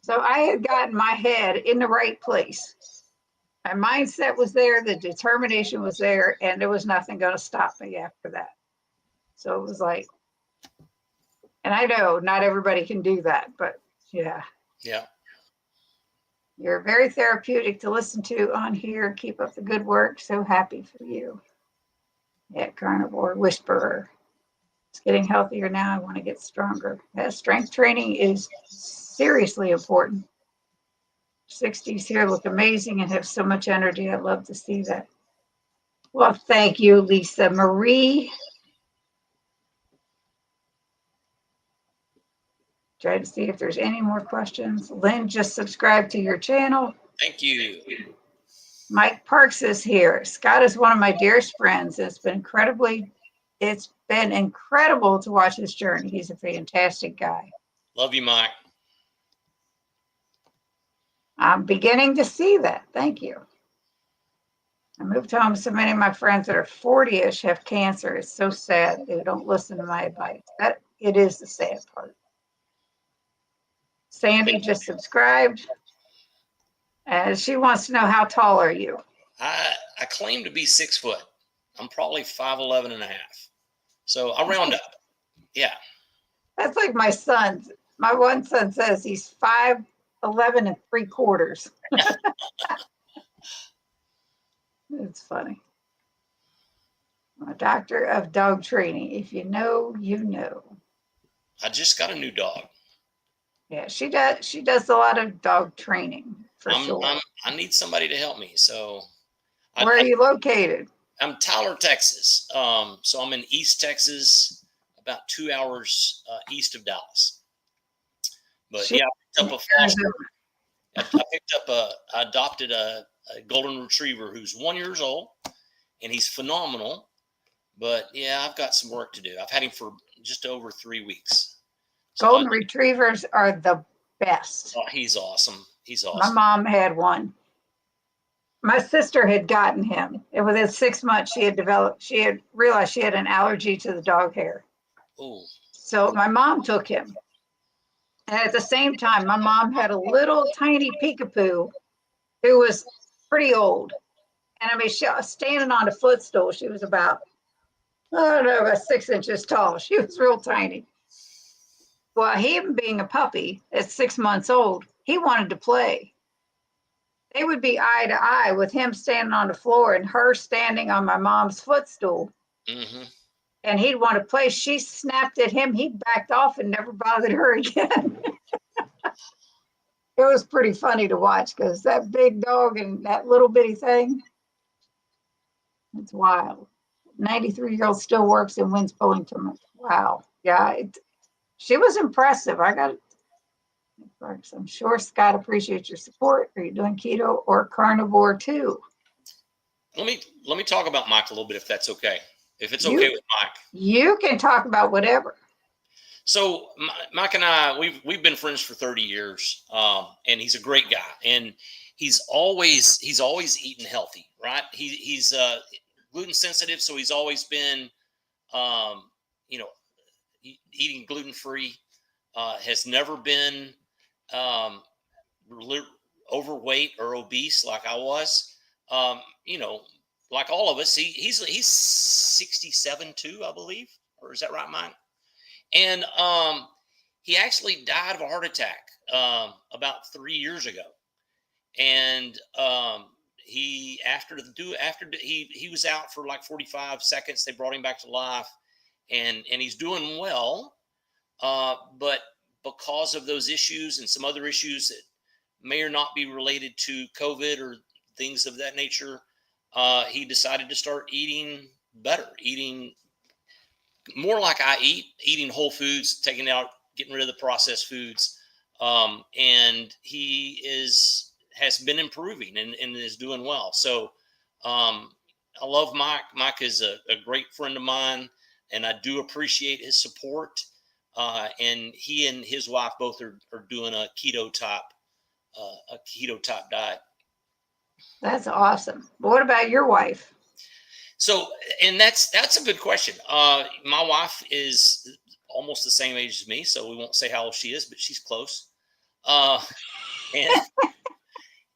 So I had gotten my head in the right place. My mindset was there, the determination was there, and there was nothing going to stop me after that. So it was like, and I know not everybody can do that, but yeah. Yeah. You're very therapeutic to listen to on here. Keep up the good work. So happy for you. Yeah, Carnivore Whisperer. It's getting healthier now. I want to get stronger. Yeah, strength training is seriously important. 60s here look amazing and have so much energy. I'd love to see that. Well, thank you, Lisa Marie. Try to see if there's any more questions. Lynn just subscribed to your channel. Thank you. Mike Parks is here. Scott is one of my dearest friends. It's been incredible to watch his journey. He's a fantastic guy. Love you, Mike. I'm beginning to see that. Thank you. I moved home. So many of my friends that are 40-ish have cancer. It's so sad they don't listen to my advice. That it is the sad part. Sandy just subscribed. She wants to know, how tall are you? I claim to be 6 foot. I'm probably 5'11" and a half. So I round up. Yeah. That's like my son's. My one son says he's 5'11" and 3/4. It's funny. I'm a doctor of dog training. If you know, you know. I just got a new dog. Yeah, she does. She does a lot of dog training for sure. I need somebody to help me. So where are you located? I'm Tyler, Texas. So I'm in East Texas, about 2 hours east of Dallas. But yeah, I picked up a foster. I adopted a golden retriever who's 1 year old, and he's phenomenal. But yeah, I've got some work to do. I've had him for just over 3 weeks. So golden retrievers are the best. Oh, he's awesome. He's awesome. My mom had one. My sister had gotten him. And within 6 months, she had realized she had an allergy to the dog hair. Ooh. So my mom took him. And at the same time, my mom had a little tiny peekapoo who was pretty old. And I mean, she was standing on a footstool. She was about 6 inches tall. She was real tiny. Well, him being a puppy at 6 months old, he wanted to play. They would be eye to eye with him standing on the floor and her standing on my mom's footstool. Mm-hmm. And he'd want to play. She snapped at him. He backed off and never bothered her again. It was pretty funny to watch because that big dog and that little bitty thing, it's wild. 93-year-old still works and wins bowling tournaments. Wow. Yeah, she was impressive. I'm sure Scott appreciates your support. Are you doing keto or carnivore too? Let me talk about Mike a little bit, if that's okay. If it's okay with Mike. You can talk about whatever. So Mike and I, we've been friends for 30 years, and he's a great guy, and he's always eating healthy, right? He's gluten sensitive, so he's always been, eating gluten free. Has never been overweight or obese like I was. Like all of us. He's 67 too, I believe, or is that right, Mike? And he actually died of a heart attack about 3 years ago. And he was out for like 45 seconds. They brought him back to life, and he's doing well. But because of those issues and some other issues that may or not be related to COVID or things of that nature, he decided to start eating better, eating more like I eating whole foods, getting rid of the processed foods. And he has been improving and is doing well. So I love Mike. Mike is a great friend of mine, and I do appreciate his support. And he and his wife both are doing a keto type diet. That's awesome. But what about your wife? So, and that's a good question. My wife is almost the same age as me, so we won't say how old she is, but she's close.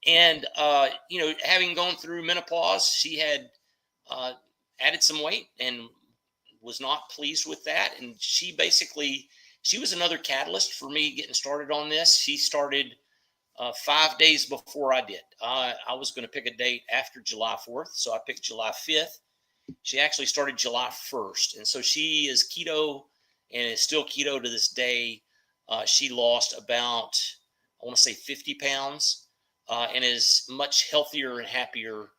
And having gone through menopause, she had added some weight and was not pleased with that. And she was another catalyst for me getting started on this. She started 5 days before I did. I was going to pick a date after July 4th, so I picked July 5th. She actually started July 1st, and so she is keto and is still keto to this day. She lost about, I want to say, 50 pounds, and is much healthier and happier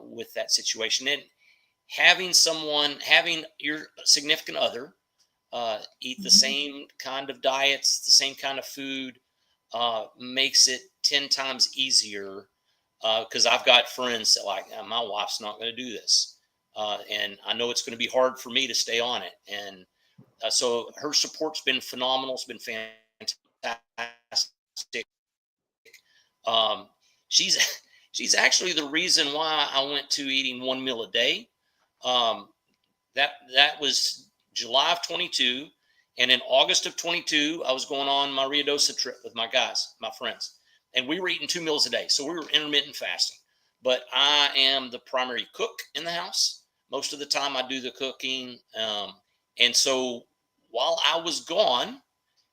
with that situation. And having your significant other eat the Mhm. same kind of diets, the same kind of food, makes it 10 times easier. Because I've got friends that like, my wife's not going to do this. And I know it's going to be hard for me to stay on it. And so her support's been phenomenal. It's been fantastic. Um, she's she's actually the reason why I went to eating one meal a day. Um, that was July of 22, and in August of 22, I was going on my Rio Dosa trip with my guys, my friends, and we were eating 2 meals a day. So we were intermittent fasting. But I am the primary cook in the house. Most of the time, I do the cooking, and so while I was gone,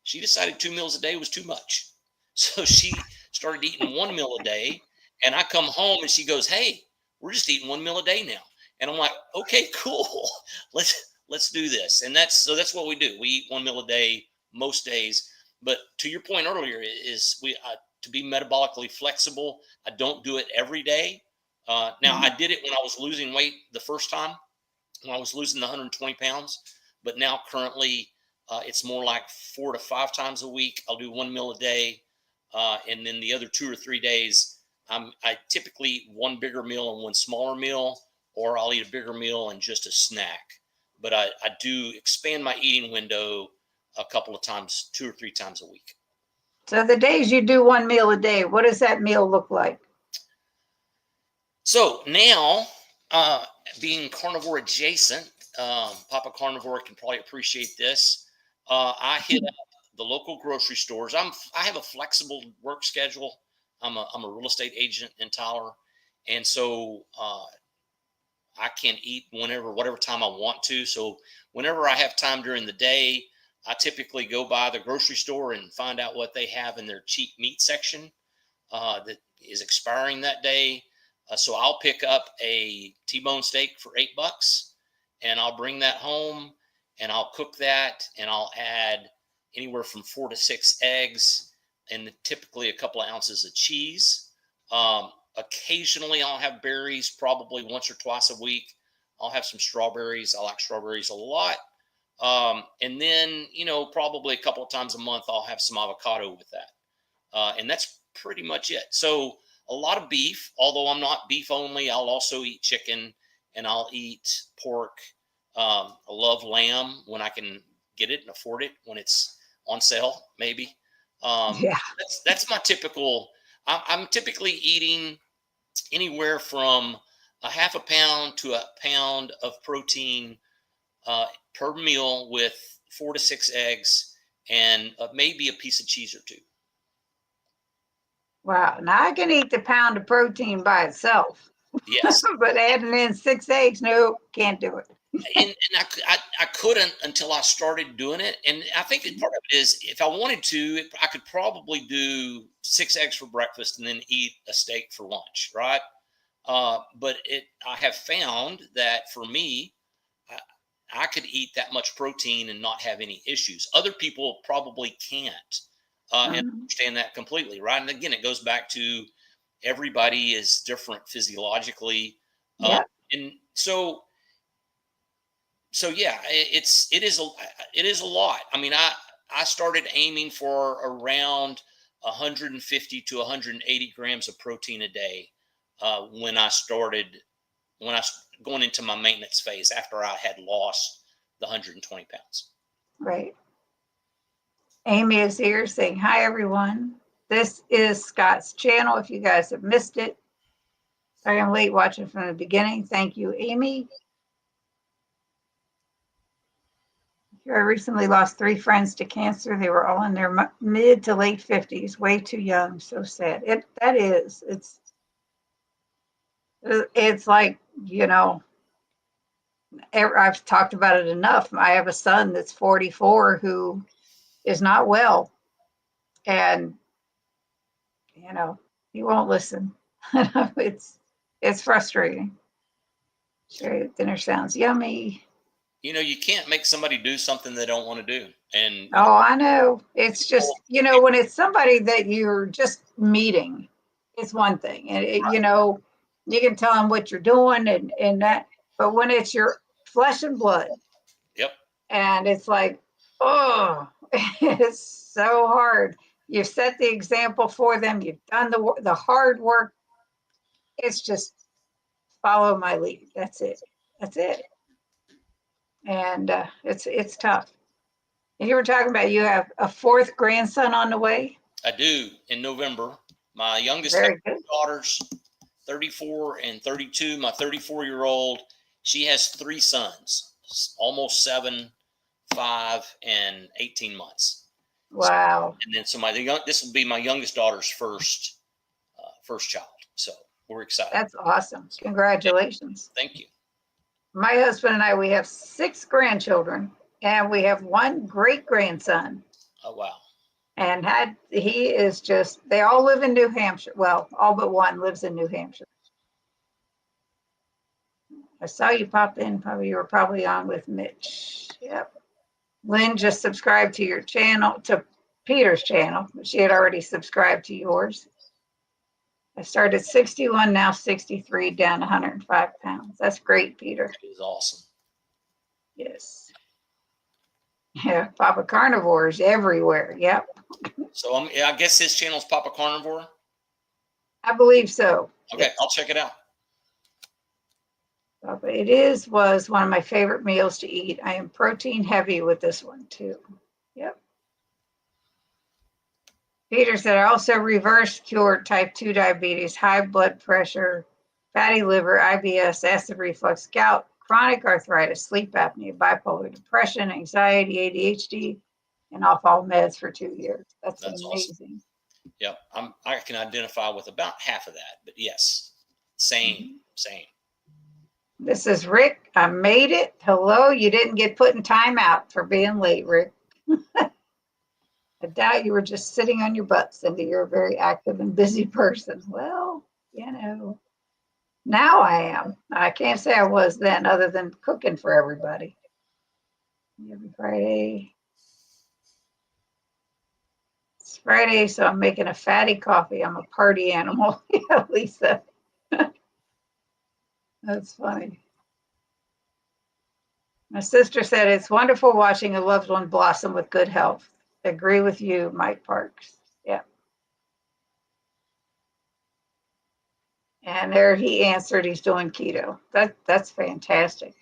she decided 2 meals a day was too much. So she started eating one meal a day. And I come home and she goes, "Hey, we're just eating one meal a day now." And I'm like, "Okay, cool. Let's do this." And that's what we do. We eat one meal a day most days. But to your point earlier, is to be metabolically flexible. I don't do it every day. Now I Mhm. did it when I was losing weight the first time, when I was losing the 120 pounds. But now currently, it's more like 4 to 5 times a week. I'll do one meal a day, and then the other 2 or 3 days, I typically eat one bigger meal and one smaller meal, or I'll eat a bigger meal and just a snack. But I do expand my eating window a couple of times, 2 or 3 times a week. So the days you do one meal a day, what does that meal look like? So now, being carnivore adjacent, Papa Carnivore can probably appreciate this. I hit up the local grocery stores. I have a flexible work schedule. I'm a real estate agent in Tyler, and so I can eat whatever time I want to. So whenever I have time during the day, I typically go by the grocery store and find out what they have in their cheap meat section that is expiring that day. So I'll pick up a T-bone steak for $8, and I'll bring that home, and I'll cook that, and I'll add anywhere from 4 to 6 eggs, and typically a couple of ounces of cheese. Occasionally, I'll have berries, probably once or twice a week. I'll have some strawberries. I like strawberries a lot. And then, probably a couple of times a month, I'll have some avocado with that. And that's pretty much it. So a lot of beef, although I'm not beef only. I'll also eat chicken, and I'll eat pork. I love lamb when I can get it and afford it, when it's on sale, maybe. Yeah. That's my typical. I'm typically eating anywhere from a half a pound to a pound of protein per meal, with 4 to 6 eggs and maybe a piece of cheese or two. Wow. Now I can eat the pound of protein by itself, Yes. but adding in 6 eggs, no, can't do it. And I couldn't until I started doing it. And I think that part of it is, if I wanted to, I could probably do 6 eggs for breakfast and then eat a steak for lunch, right? But I have found that for me, I, I could eat that much protein and not have any issues. Other people probably can't, and Mhm. understand that completely, right? And again, it goes back to, everybody is different physiologically, uh, Yeah. and so yeah, it is a lot. I mean, I started aiming for around 150 to 180 grams of protein a day when I started, going into my maintenance phase after I had lost the 120 pounds. Right. Amy is here saying, "Hi, everyone. This is Scott's channel. If you guys have missed it, sorry I'm late watching from the beginning. Thank you, Amy. I recently lost 3 friends to cancer. They were all in their mid to late 50s, way too young. So sad. It's like, I've talked about it enough. I have a son that's 44 who is not well, and you know, he won't listen. It's frustrating. Sure, dinner sounds yummy. You can't make somebody do something they don't want to do. And Oh, I know. It's people, just, when it's somebody that you're just meeting, it's one thing. And, you can tell them what you're doing and that. But when it's your flesh and blood, yep, and it's like, oh, it's so hard. You've set the example for them. You've done the hard work. It's just follow my lead. That's it. That's it. And it's tough. And you were talking about you have a fourth grandson on the way. I do in November. My youngest Very good. daughters, 34 and 32. My 34-year-old, she has 3 sons, almost 7, 5, and 18 months. Wow. And then this will be my youngest daughter's first child. So we're excited. That's awesome. Congratulations. Thank you. My husband and I, we have 6 grandchildren, and we have 1 great grandson. Oh, wow. And he is they all live in New Hampshire. Well, all but 1 lives in New Hampshire. I saw you pop in. You were probably on with Mitch. Yep. Lynn just subscribed to your channel, to Peter's channel. She had already subscribed to yours. I started 61, now 63, down 105 pounds. That's great, Peter. It was awesome. Yes. Yeah, Papa Carnivore's everywhere. Yep. So I guess his channel's Papa Carnivore. I believe so. Okay, yes. I'll check it out. Papa, was one of my favorite meals to eat. I am protein heavy with this one too. Yep. Peter said, I also reverse cured type 2 diabetes, high blood pressure, fatty liver, IBS, acid reflux, gout, chronic arthritis, sleep apnea, bipolar depression, anxiety, ADHD, and off all meds for 2 years. That's amazing. Awesome. Yep. I can identify with about half of that, but yes, same. This is Rick. I made it. Hello. You didn't get put in timeout for being late, Rick. I doubt you were just sitting on your butt, Cindy. You're a very active and busy person. Well, now I am. I can't say I was then, other than cooking for everybody. Every Friday. It's Friday, so I'm making a fatty coffee. I'm a party animal. Yeah, Lisa. That's funny. My sister said, it's wonderful watching a loved one blossom with good health. Agree with you, Mike Parks. Yeah. And there he answered he's doing keto. That's fantastic.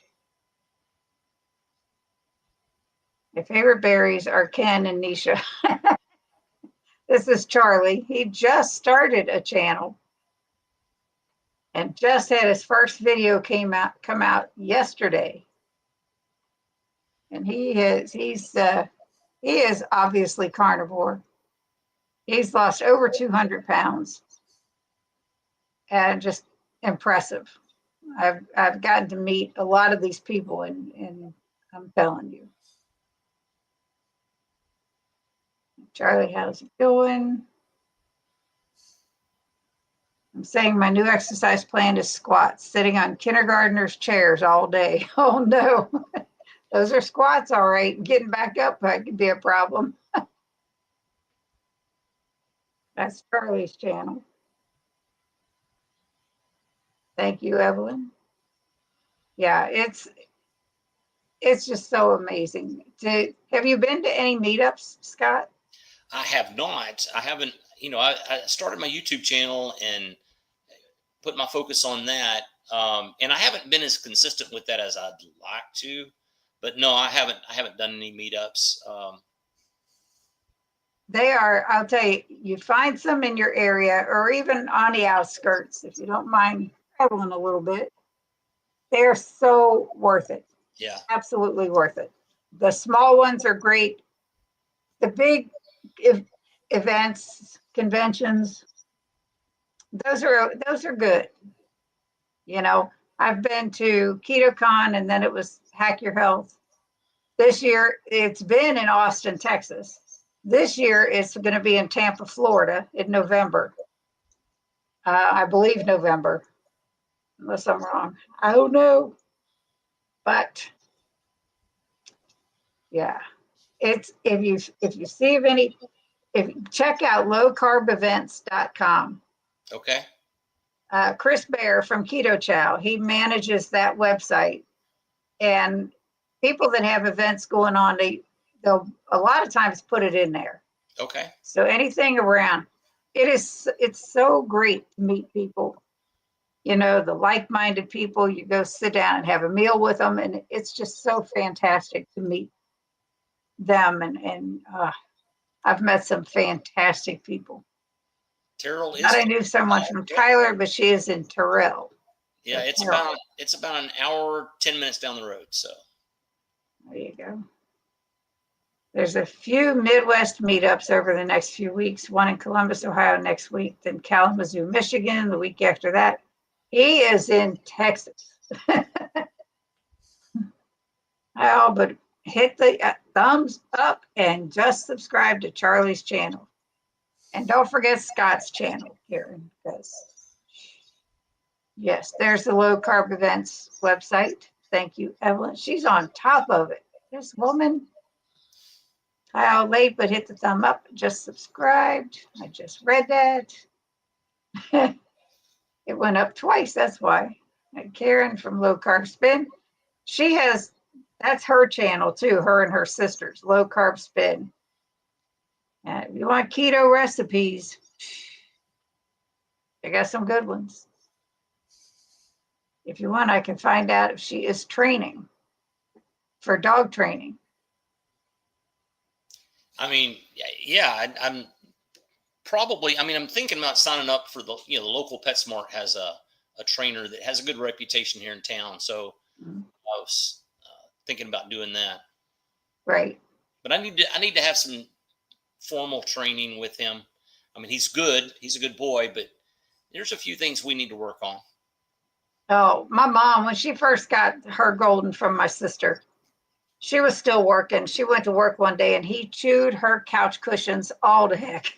My favorite berries are Ken and Nisha. This is Charlie. He just started a channel and just had his first video come out yesterday. And he is obviously carnivore. He's lost over 200 pounds. And just impressive. I've gotten to meet a lot of these people, and I'm telling you. Charlie, how's it going? I'm saying my new exercise plan is squats, sitting on kindergartners' chairs all day. Oh no, those are squats, all right. Getting back up could be a problem. That's Charlie's channel. Thank you, Evelyn. Yeah, it's just so amazing. Have you been to any meetups, Scott? I have not. I haven't. I started my YouTube channel and put my focus on that, and I haven't been as consistent with that as I'd like to. But no, I haven't done any meetups. They are. I'll tell you. You find some in your area, or even on the outskirts, if you don't mind traveling a little bit. They're so worth it. Yeah, absolutely worth it. The small ones are great. The big events, conventions, those are good. I've been to KetoCon, and then it was Hack Your Health. This year, it's been in Austin, Texas, This year it's going to be in Tampa, Florida in November. I believe November, unless I'm wrong. I don't know. But yeah, it's if you see of any, if check out lowcarbevents.com. Okay. Chris Bear from Keto Chow, he manages that website, and people that have events going on, they'll a lot of times put it in there. Okay. So anything around, it's so great to meet people, you know, the like-minded people. You go sit down and have a meal with them, and it's just so fantastic to meet them. And I've met some fantastic people. Terrell is. I knew someone from Tyler, but she is in Terrell. Yeah, So it's about an hour, 10 minutes down the road. So there you go. There's a few Midwest meetups over the next few weeks. One in Columbus, Ohio next week, then Kalamazoo, Michigan the week after that. He is in Texas. Oh, but hit the thumbs up and just subscribe to Charlie's channel. And don't forget Scott's channel, Karen, because yes, there's the Low Carb Events website. Thank you, Evelyn. She's on top of it. This woman, how late, but hit the thumb up. Just subscribed. I just read that. It went up twice. That's why. And Karen from Low Carb Spin. She has, that's her channel too, her and her sisters, Low Carb Spin. And if you want keto recipes, I got some good ones. If you want, I can find out if she is training for dog training. I mean, yeah, I'm probably. I mean, I'm thinking about signing up for the the local PetSmart has a trainer that has a good reputation here in town. So I was thinking about doing that. Right. But I need to have some formal training with him. I mean, he's good. He's a good boy, but there's a few things we need to work on. Oh, my mom, when she first got her golden from my sister, she was still working. She went to work one day and he chewed her couch cushions all to heck.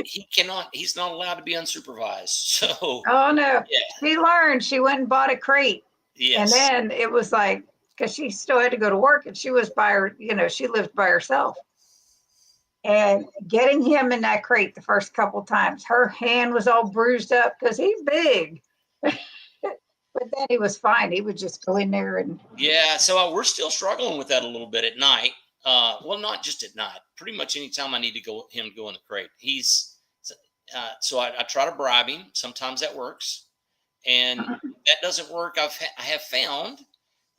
He's not allowed to be unsupervised. So Oh no. yeah. She learned. She went and bought a crate. Yes. And then it was like, because she still had to go to work and she was by her, she lived by herself. And getting him in that crate the first couple times, her hand was all bruised up because he's big. But then he was fine. He would just go in there and. Yeah, so we're still struggling with that a little bit at night. Well, not just at night. Pretty much anytime I need to go in the crate. He's so I try to bribe him. Sometimes that works, and that doesn't work. I have found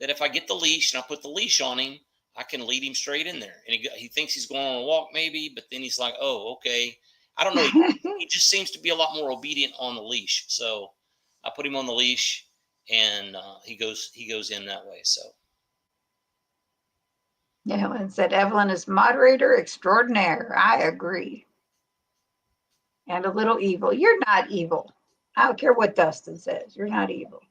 that if I get the leash and I put the leash on him, I can lead him straight in there. And he thinks he's going on a walk maybe, but then he's like, oh, okay. I don't know. He just seems to be a lot more obedient on the leash. So I put him on the leash. And he goes in that way. So yeah, and said Evelyn is moderator extraordinaire. I agree. And a little evil. You're not evil. I don't care what Dustin says. You're not evil.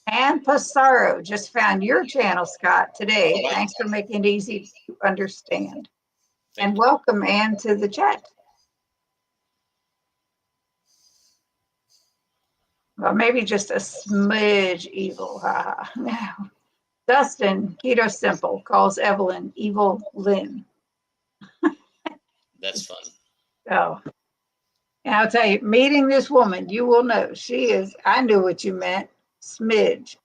And Passaro just found your channel, Scott, today. Oh, wow. Thanks for making it easy to understand. And welcome Ann to the chat. Well, maybe just a smidge evil. No. Dustin, Keto Simple, calls Evelyn Evil Lynn. That's funny. Oh. And I'll tell you, meeting this woman, you will know she is, I knew what you meant, smidge.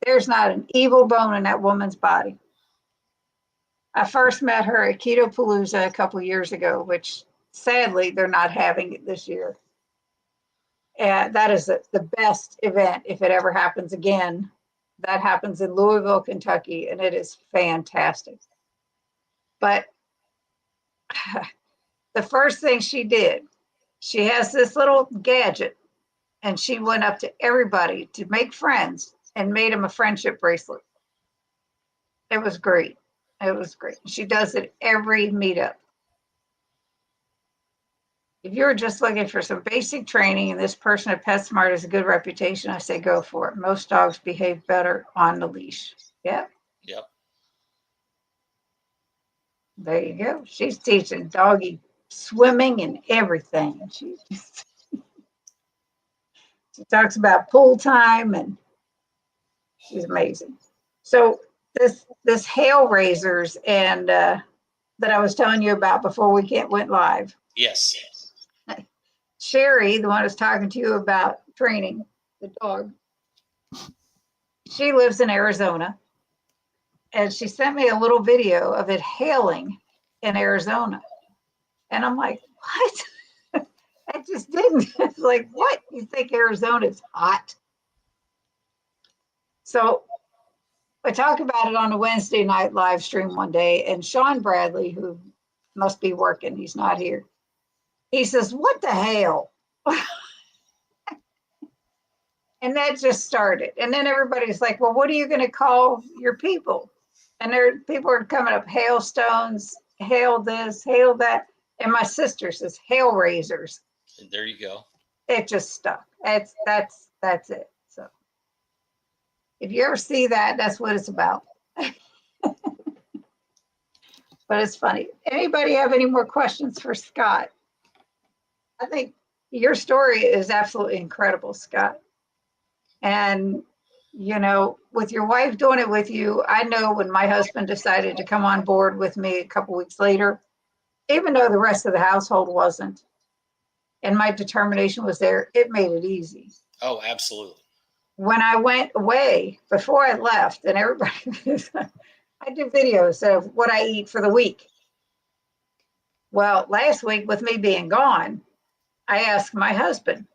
There's not an evil bone in that woman's body. I first met her at Keto Palooza a couple years ago, which sadly they're not having it this year. And that is the best event if it ever happens again. That happens in Louisville, Kentucky, and it is fantastic. But the first thing she did, she has this little gadget, and she went up to everybody to make friends and made them a friendship bracelet. It was great. It was great. She does it every meetup. If you're just looking for some basic training and this person at PetSmart has a good reputation, I say go for it. Most dogs behave better on the leash. Yep. Yep. There you go. She's teaching doggy swimming and everything. She talks about pool time, and she's amazing. So this hail raisers and that I was telling you about before we went live. Yes. Sherry, the one I was talking to you about training the dog, she lives in Arizona, and she sent me a little video of it hailing in Arizona. And I'm like, what? I just didn't. It's like, what? You think Arizona's hot? So I talked about it on a Wednesday night live stream one day, and Sean Bradley, who must be working, he's not here. He says, what the hell? And that just started. And then everybody's like, well, what are you going to call your people? And people are coming up, hailstones, hail this, hail that. And my sister says, hail raisers. There you go. It just stuck. That's it. So if you ever see that, that's what it's about. But it's funny. Anybody have any more questions for Scott? I think your story is absolutely incredible, Scott. And, you know, with your wife doing it with you, I know when my husband decided to come on board with me a couple weeks later, even though the rest of the household wasn't, and my determination was there, it made it easy. Oh, absolutely. When I went away, before I left, and everybody, I do videos of what I eat for the week. Well, last week, with me being gone, I asked my husband,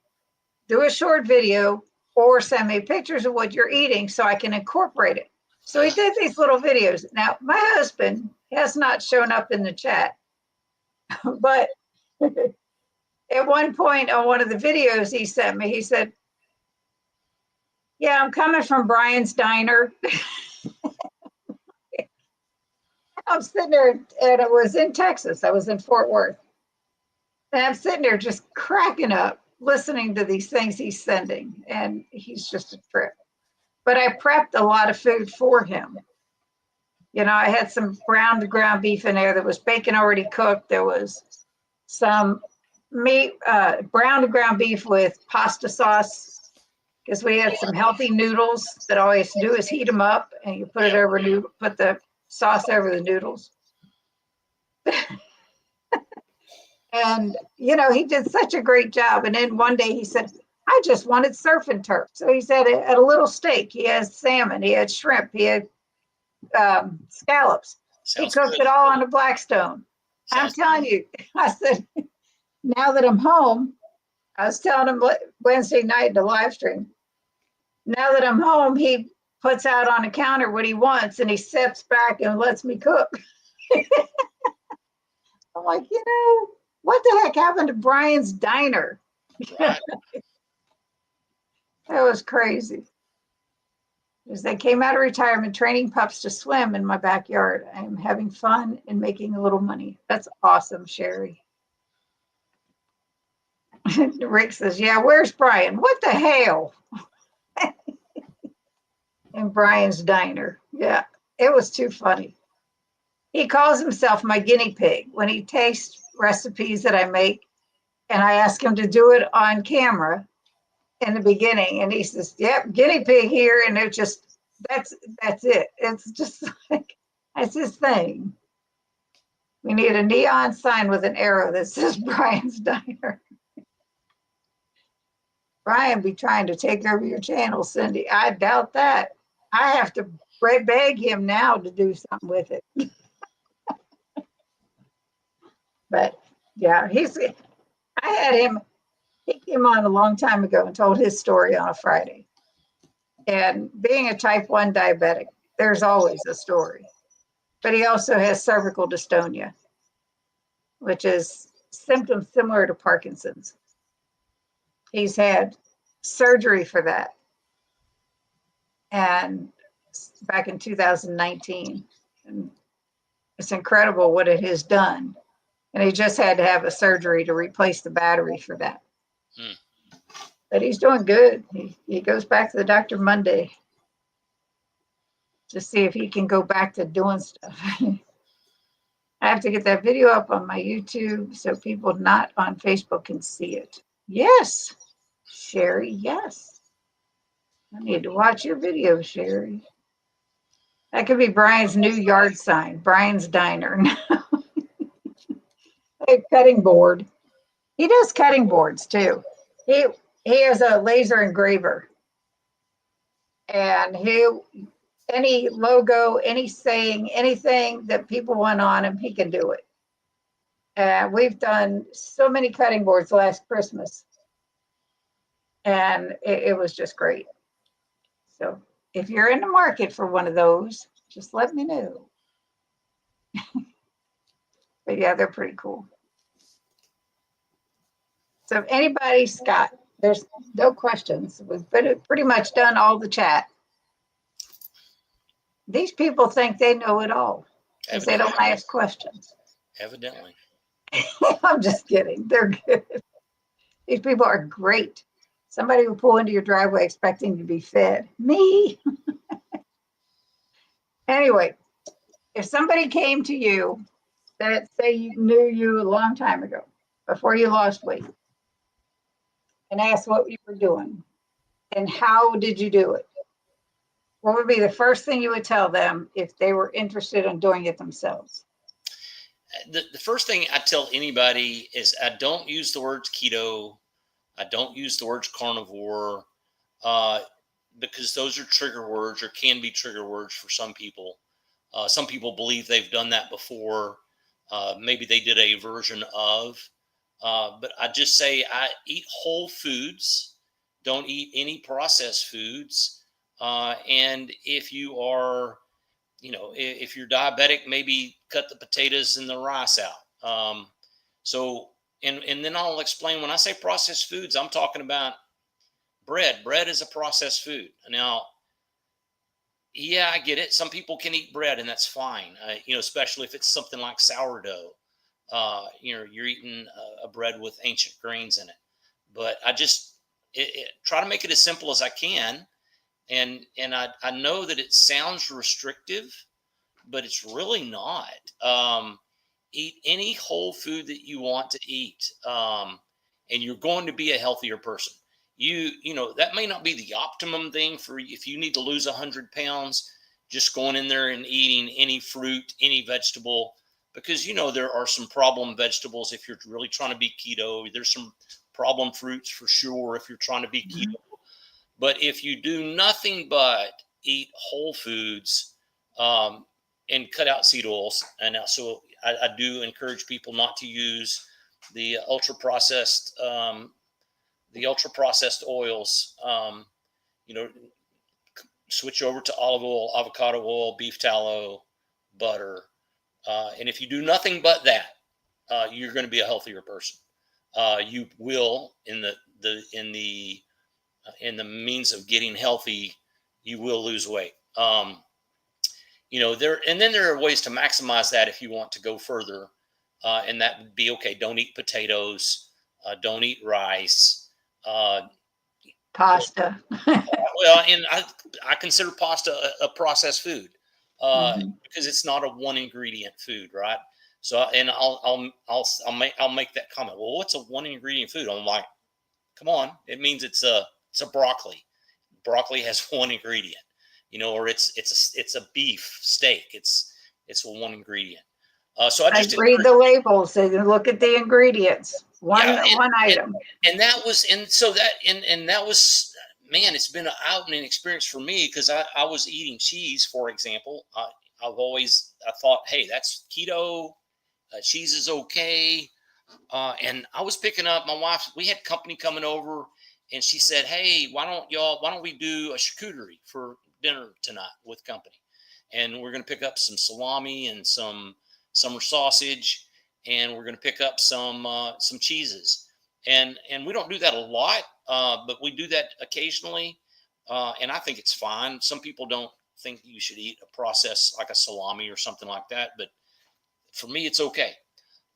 do a short video or send me pictures of what you're eating so I can incorporate it. So he did these little videos. Now, my husband has not shown up in the chat, but at one point on one of the videos he sent me, he said, yeah, I'm coming from Brian's Diner. I'm sitting there, and it was in Texas. I was in Fort Worth. And I'm sitting there just cracking up, listening to these things he's sending. And he's just a trip. But I prepped a lot of food for him. You know, I had some ground beef in there. There was bacon already cooked. There was some meat, browned ground beef with pasta sauce, because we had some healthy noodles that all I used to do is heat them up and you put it over, put the sauce over the noodles. And, you know, he did such a great job. And then one day he said, I just wanted surf and turf. So he said at a little steak, he has salmon, he had shrimp, he had scallops. He cooked it all on a Blackstone. I'm telling you, I said, now that I'm home, I was telling him Wednesday night in the live stream, now that I'm home, he puts out on the counter what he wants and he steps back and lets me cook. I'm like, you know, what the heck happened to Brian's Diner? Right. That was crazy. As they came out of retirement, training pups to swim in my backyard. I'm having fun and making a little money. That's awesome, Sherry. Rick says, yeah, where's Brian? What the hell? In Brian's Diner. Yeah, it was too funny. He calls himself my guinea pig when he tastes recipes that I make, and I ask him to do it on camera in the beginning, and he says, yep, guinea pig here, and it's just, that's it. It's just like, that's his thing. We need a neon sign with an arrow that says Brian's Diner. Brian be trying to take over your channel, Cindy. I doubt that. I have to beg him now to do something with it. But yeah, I had him, he came on a long time ago and told his story on a Friday. And being a type 1 diabetic, there's always a story. But he also has cervical dystonia, which is symptoms similar to Parkinson's. He's had surgery for that. And back in 2019. And it's incredible what it has done. And he just had to have a surgery to replace the battery for that. But he's doing good. He goes back to the doctor Monday to see if he can go back to doing stuff. I have to get that video up on my YouTube so people not on Facebook can see it. Yes, Sherry, yes. I need to watch your video, Sherry. That could be Brian's new yard sign, Brian's Diner. A cutting board. He does cutting boards too. He he has a laser engraver, and he any logo, any saying, anything that people want on him, he can do it. And we've done so many cutting boards last Christmas, and it was just great. So if you're in the market for one of those, just let me know. But yeah, they're pretty cool. So if anybody, Scott, there's no questions. We've pretty much done all the chat. These people think they know it all because they don't ask questions. Evidently. I'm just kidding. They're good. These people are great. Somebody will pull into your driveway expecting to be fed. Me. Anyway, if somebody came to you that say you knew you a long time ago, before you lost weight, and asked what you were doing and how did you do it, what would be the first thing you would tell them if they were interested in doing it themselves? The first thing I tell anybody is I don't use the words keto. I don't use the words carnivore because those are trigger words or can be trigger words for some people. Some people believe they've done that before. Maybe they did a version of. But I just say I eat whole foods. Don't eat any processed foods. And if you are, if you're diabetic, maybe cut the potatoes and the rice out. And then I'll explain when I say processed foods, I'm talking about bread. Bread is a processed food. Now, yeah, I get it. Some people can eat bread and that's fine. Especially if it's something like sourdough. You're eating a bread with ancient grains in it. But I just try to make it as simple as I can. And I know that it sounds restrictive, but it's really not. Eat any whole food that you want to eat, and you're going to be a healthier person. That may not be the optimum thing for if you need to lose 100 pounds, just going in there and eating any fruit, any vegetable, because there are some problem vegetables if you're really trying to be keto. There's some problem fruits for sure if you're trying to be keto. But if you do nothing but eat whole foods and cut out seed oils, and so I do encourage people not to use the ultra processed oils. Switch over to olive oil, avocado oil, beef tallow, butter, and if you do nothing but that, you're going to be a healthier person. You will in the means of getting healthy, you will lose weight. There are ways to maximize that if you want to go further, and that would be okay. Don't eat potatoes. Don't eat rice. Pasta. Well, and I consider pasta a processed food because it's not a one ingredient food, right? So, and I'll make that comment. Well, what's a one ingredient food? I'm like, come on, it means it's a broccoli. Broccoli has one ingredient, or it's a beef steak. It's a one ingredient. So I just read the labels and look at the ingredients. One item. And that was man, it's been an eye-opening experience for me because I was eating cheese, for example. I thought, hey, that's keto. Cheese is okay. And I was picking up my wife. We had company coming over, and she said, "Hey, why don't we do a charcuterie for dinner tonight with company? And we're going to pick up some salami and some summer sausage, and we're going to pick up some cheeses. And we don't do that a lot, but we do that occasionally, and I think it's fine. Some people don't think you should eat a process like a salami or something like that, but for me, it's okay.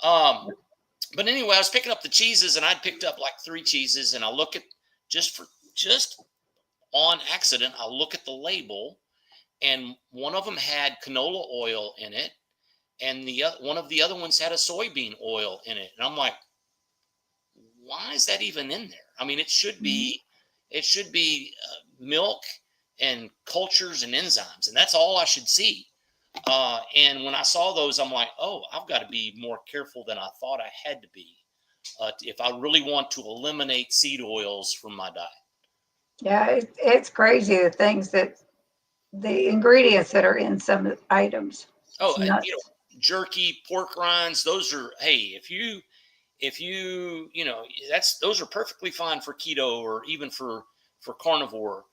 But anyway, I was picking up the cheeses, and I'd picked up like 3 cheeses, and I look at just on accident, I look at the label, and one of them had canola oil in it, and one of the other ones had a soybean oil in it, and I'm like, why is that even in there? I mean, Mhm. it should be milk and cultures and enzymes, and that's all I should see. And when I saw those, I'm like, oh, I've got to be more careful than I thought I had to be if I really want to eliminate seed oils from my diet. Yeah, it's crazy the things that the ingredients that are in some items. Oh, It's nuts. jerky, pork rinds, those are, hey, that's those are perfectly fine for keto or even for carnivore.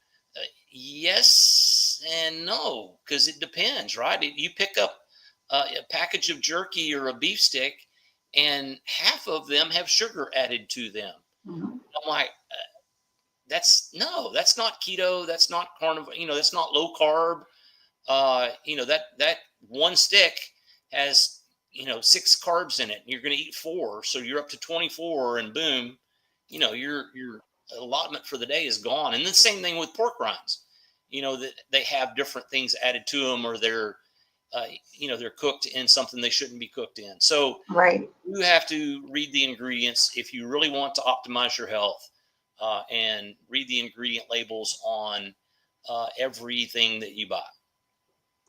Yes and no, because it depends, right? You pick up a package of jerky or a beef stick, and half of them have sugar added to them. Mhm. I'm like, that's not keto, that's not carnivore, that's not low carb. That one stick has 6 carbs in it, and you're going to eat 4, so you're up to 24, and boom, your allotment for the day is gone. And the same thing with pork rinds, that they have different things added to them, or uh, they're cooked in something they shouldn't be cooked in. So Right. you have to read the ingredients if you really want to optimize your health, and read the ingredient labels on everything that you buy.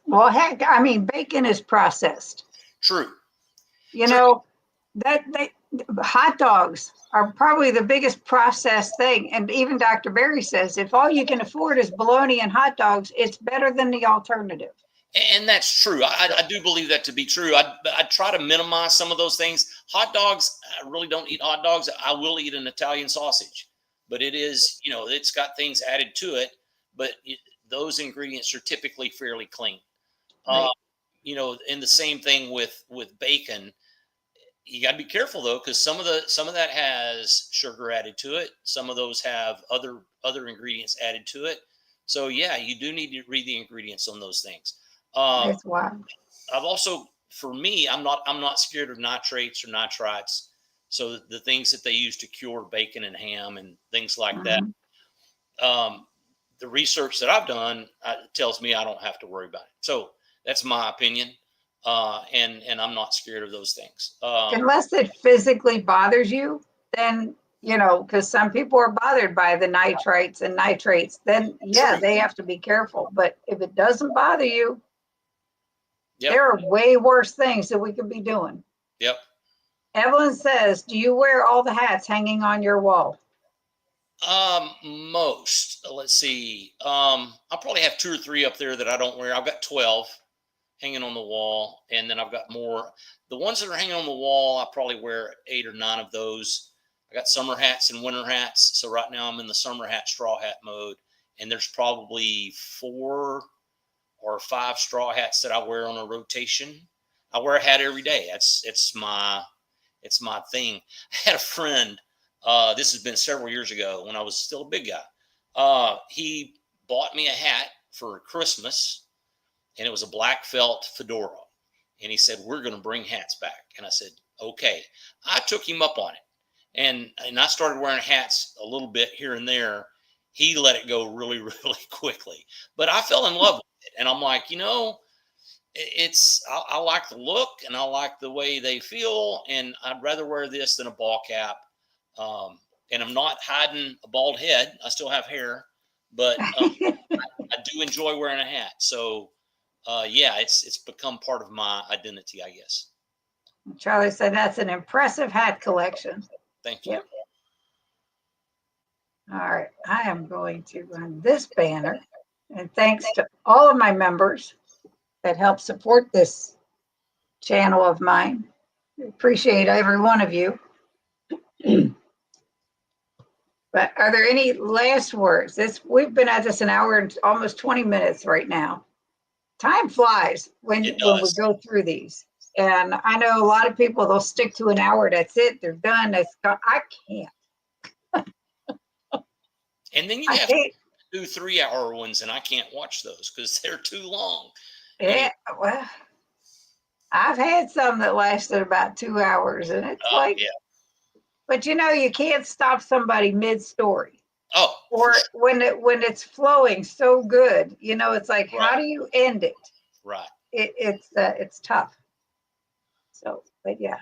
Well, heck, I mean, bacon is processed. True. You True. know, that they hot dogs are probably the biggest processed thing. And even Dr. Berry says if all you can afford is bologna and hot dogs, it's better than the alternative. And that's true. I do believe that to be true. I try to minimize some of those things. Hot dogs, I really don't eat hot dogs. I will eat an Italian sausage, but it's got things added to it. But those ingredients are typically fairly clean. Uh, Right. and the same thing with bacon. You got to be careful though, because some of that has sugar added to it. Some of those have other ingredients added to it. So yeah, you do need to read the ingredients on those things. Um, It's wild. I've also, for me, I'm not scared of nitrates or nitrites. So the things that they use to cure bacon and ham and things like that. Mhm. Um, the research that I've done tells me I don't have to worry about it. So that's my opinion, and I'm not scared of those things. Unless it physically bothers you, then, because some people are bothered by the nitrites and nitrates, then yeah, True. they have to be careful. But if it doesn't bother you, Yep. there are way worse things that we could be doing. Yep. Evelyn says, do you wear all the hats hanging on your wall? Most. Let's see. I probably have 2 or 3 up there that I don't wear. I've got 12 hanging on the wall, and then I've got more. The ones that are hanging on the wall, I probably wear 8 or 9 of those. I got summer hats and winter hats. So right now I'm in the summer hat, straw hat mode, and there's probably 4 or 5 straw hats that I wear on a rotation. I wear a hat every day. It's my thing. I had a friend. This has been several years ago when I was still a big guy. He bought me a hat for Christmas, and it was a black felt fedora. And he said, "We're going to bring hats back." And I said, "Okay." I took him up on it, and I started wearing hats a little bit here and there. He let it go really, really quickly, but I fell in love with it, and I'm like, I like the look and I like the way they feel, and I'd rather wear this than a ball cap. Um, and I'm not hiding a bald head. I still have hair, but I do enjoy wearing a hat. So yeah, it's become part of my identity, I guess. Charlie said that's an impressive hat collection. Thank you. Yep. All right. I am going to run this banner. And thanks to all of my members that help support this channel of mine. I appreciate every one of you. But are there any last words? We've been at this an hour and almost 20 minutes right now. Time flies when It we does. go through these. And I know a lot of people, they'll stick to an hour. That's it. They're done. I can't. And then you I have can't. 2 3 hour ones, and I can't watch those because they're too long. Yeah. Well, I've had some that lasted about 2 hours, and it's like, Yeah. but you can't stop somebody mid-story. Oh, for Or sure. when it's flowing so good, it's like, how Right. do you end it? Right. It's tough. So, but yeah,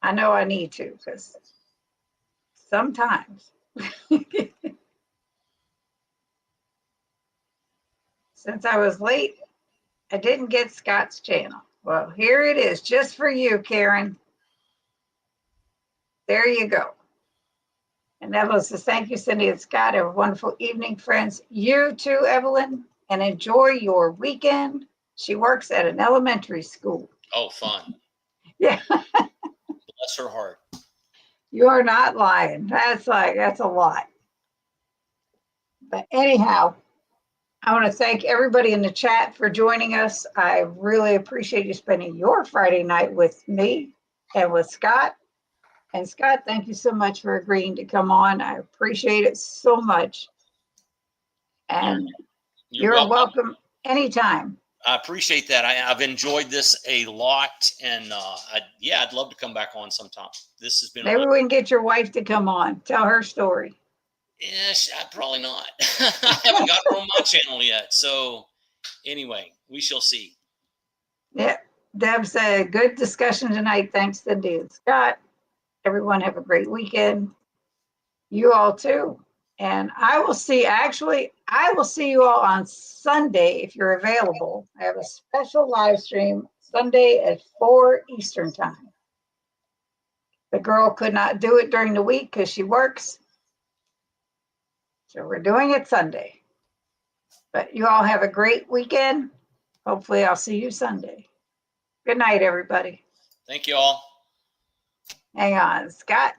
I know I need to because sometimes since I was late, I didn't get Scott's channel. Well, here it is just for you, Karen. There you go. And Evelyn says, thank you, Cindy and Scott. Have a wonderful evening, friends. You too, Evelyn, and enjoy your weekend. She works at an elementary school. Oh, fun. Yeah. Bless her heart. You are not lying. That's a lot. But anyhow, I want to thank everybody in the chat for joining us. I really appreciate you spending your Friday night with me and with Scott. And Scott, thank you so much for agreeing to come on. I appreciate it so much. And you're welcome anytime. I appreciate that. I've enjoyed this a lot, and I'd love to come back on sometime. This has been maybe we can get your wife to come on, tell her story. Yes, probably not. I haven't got her on my channel yet. So anyway, we shall see. Yeah, Deb said, good discussion tonight. Thanks, Cindy and Scott. Everyone have a great weekend. You all too. And I will see you all on Sunday if you're available. I have a special live stream Sunday at 4 Eastern time. The girl could not do it during the week because she works. So we're doing it Sunday. But you all have a great weekend. Hopefully I'll see you Sunday. Good night, everybody. Thank you all. Hang on, Scott.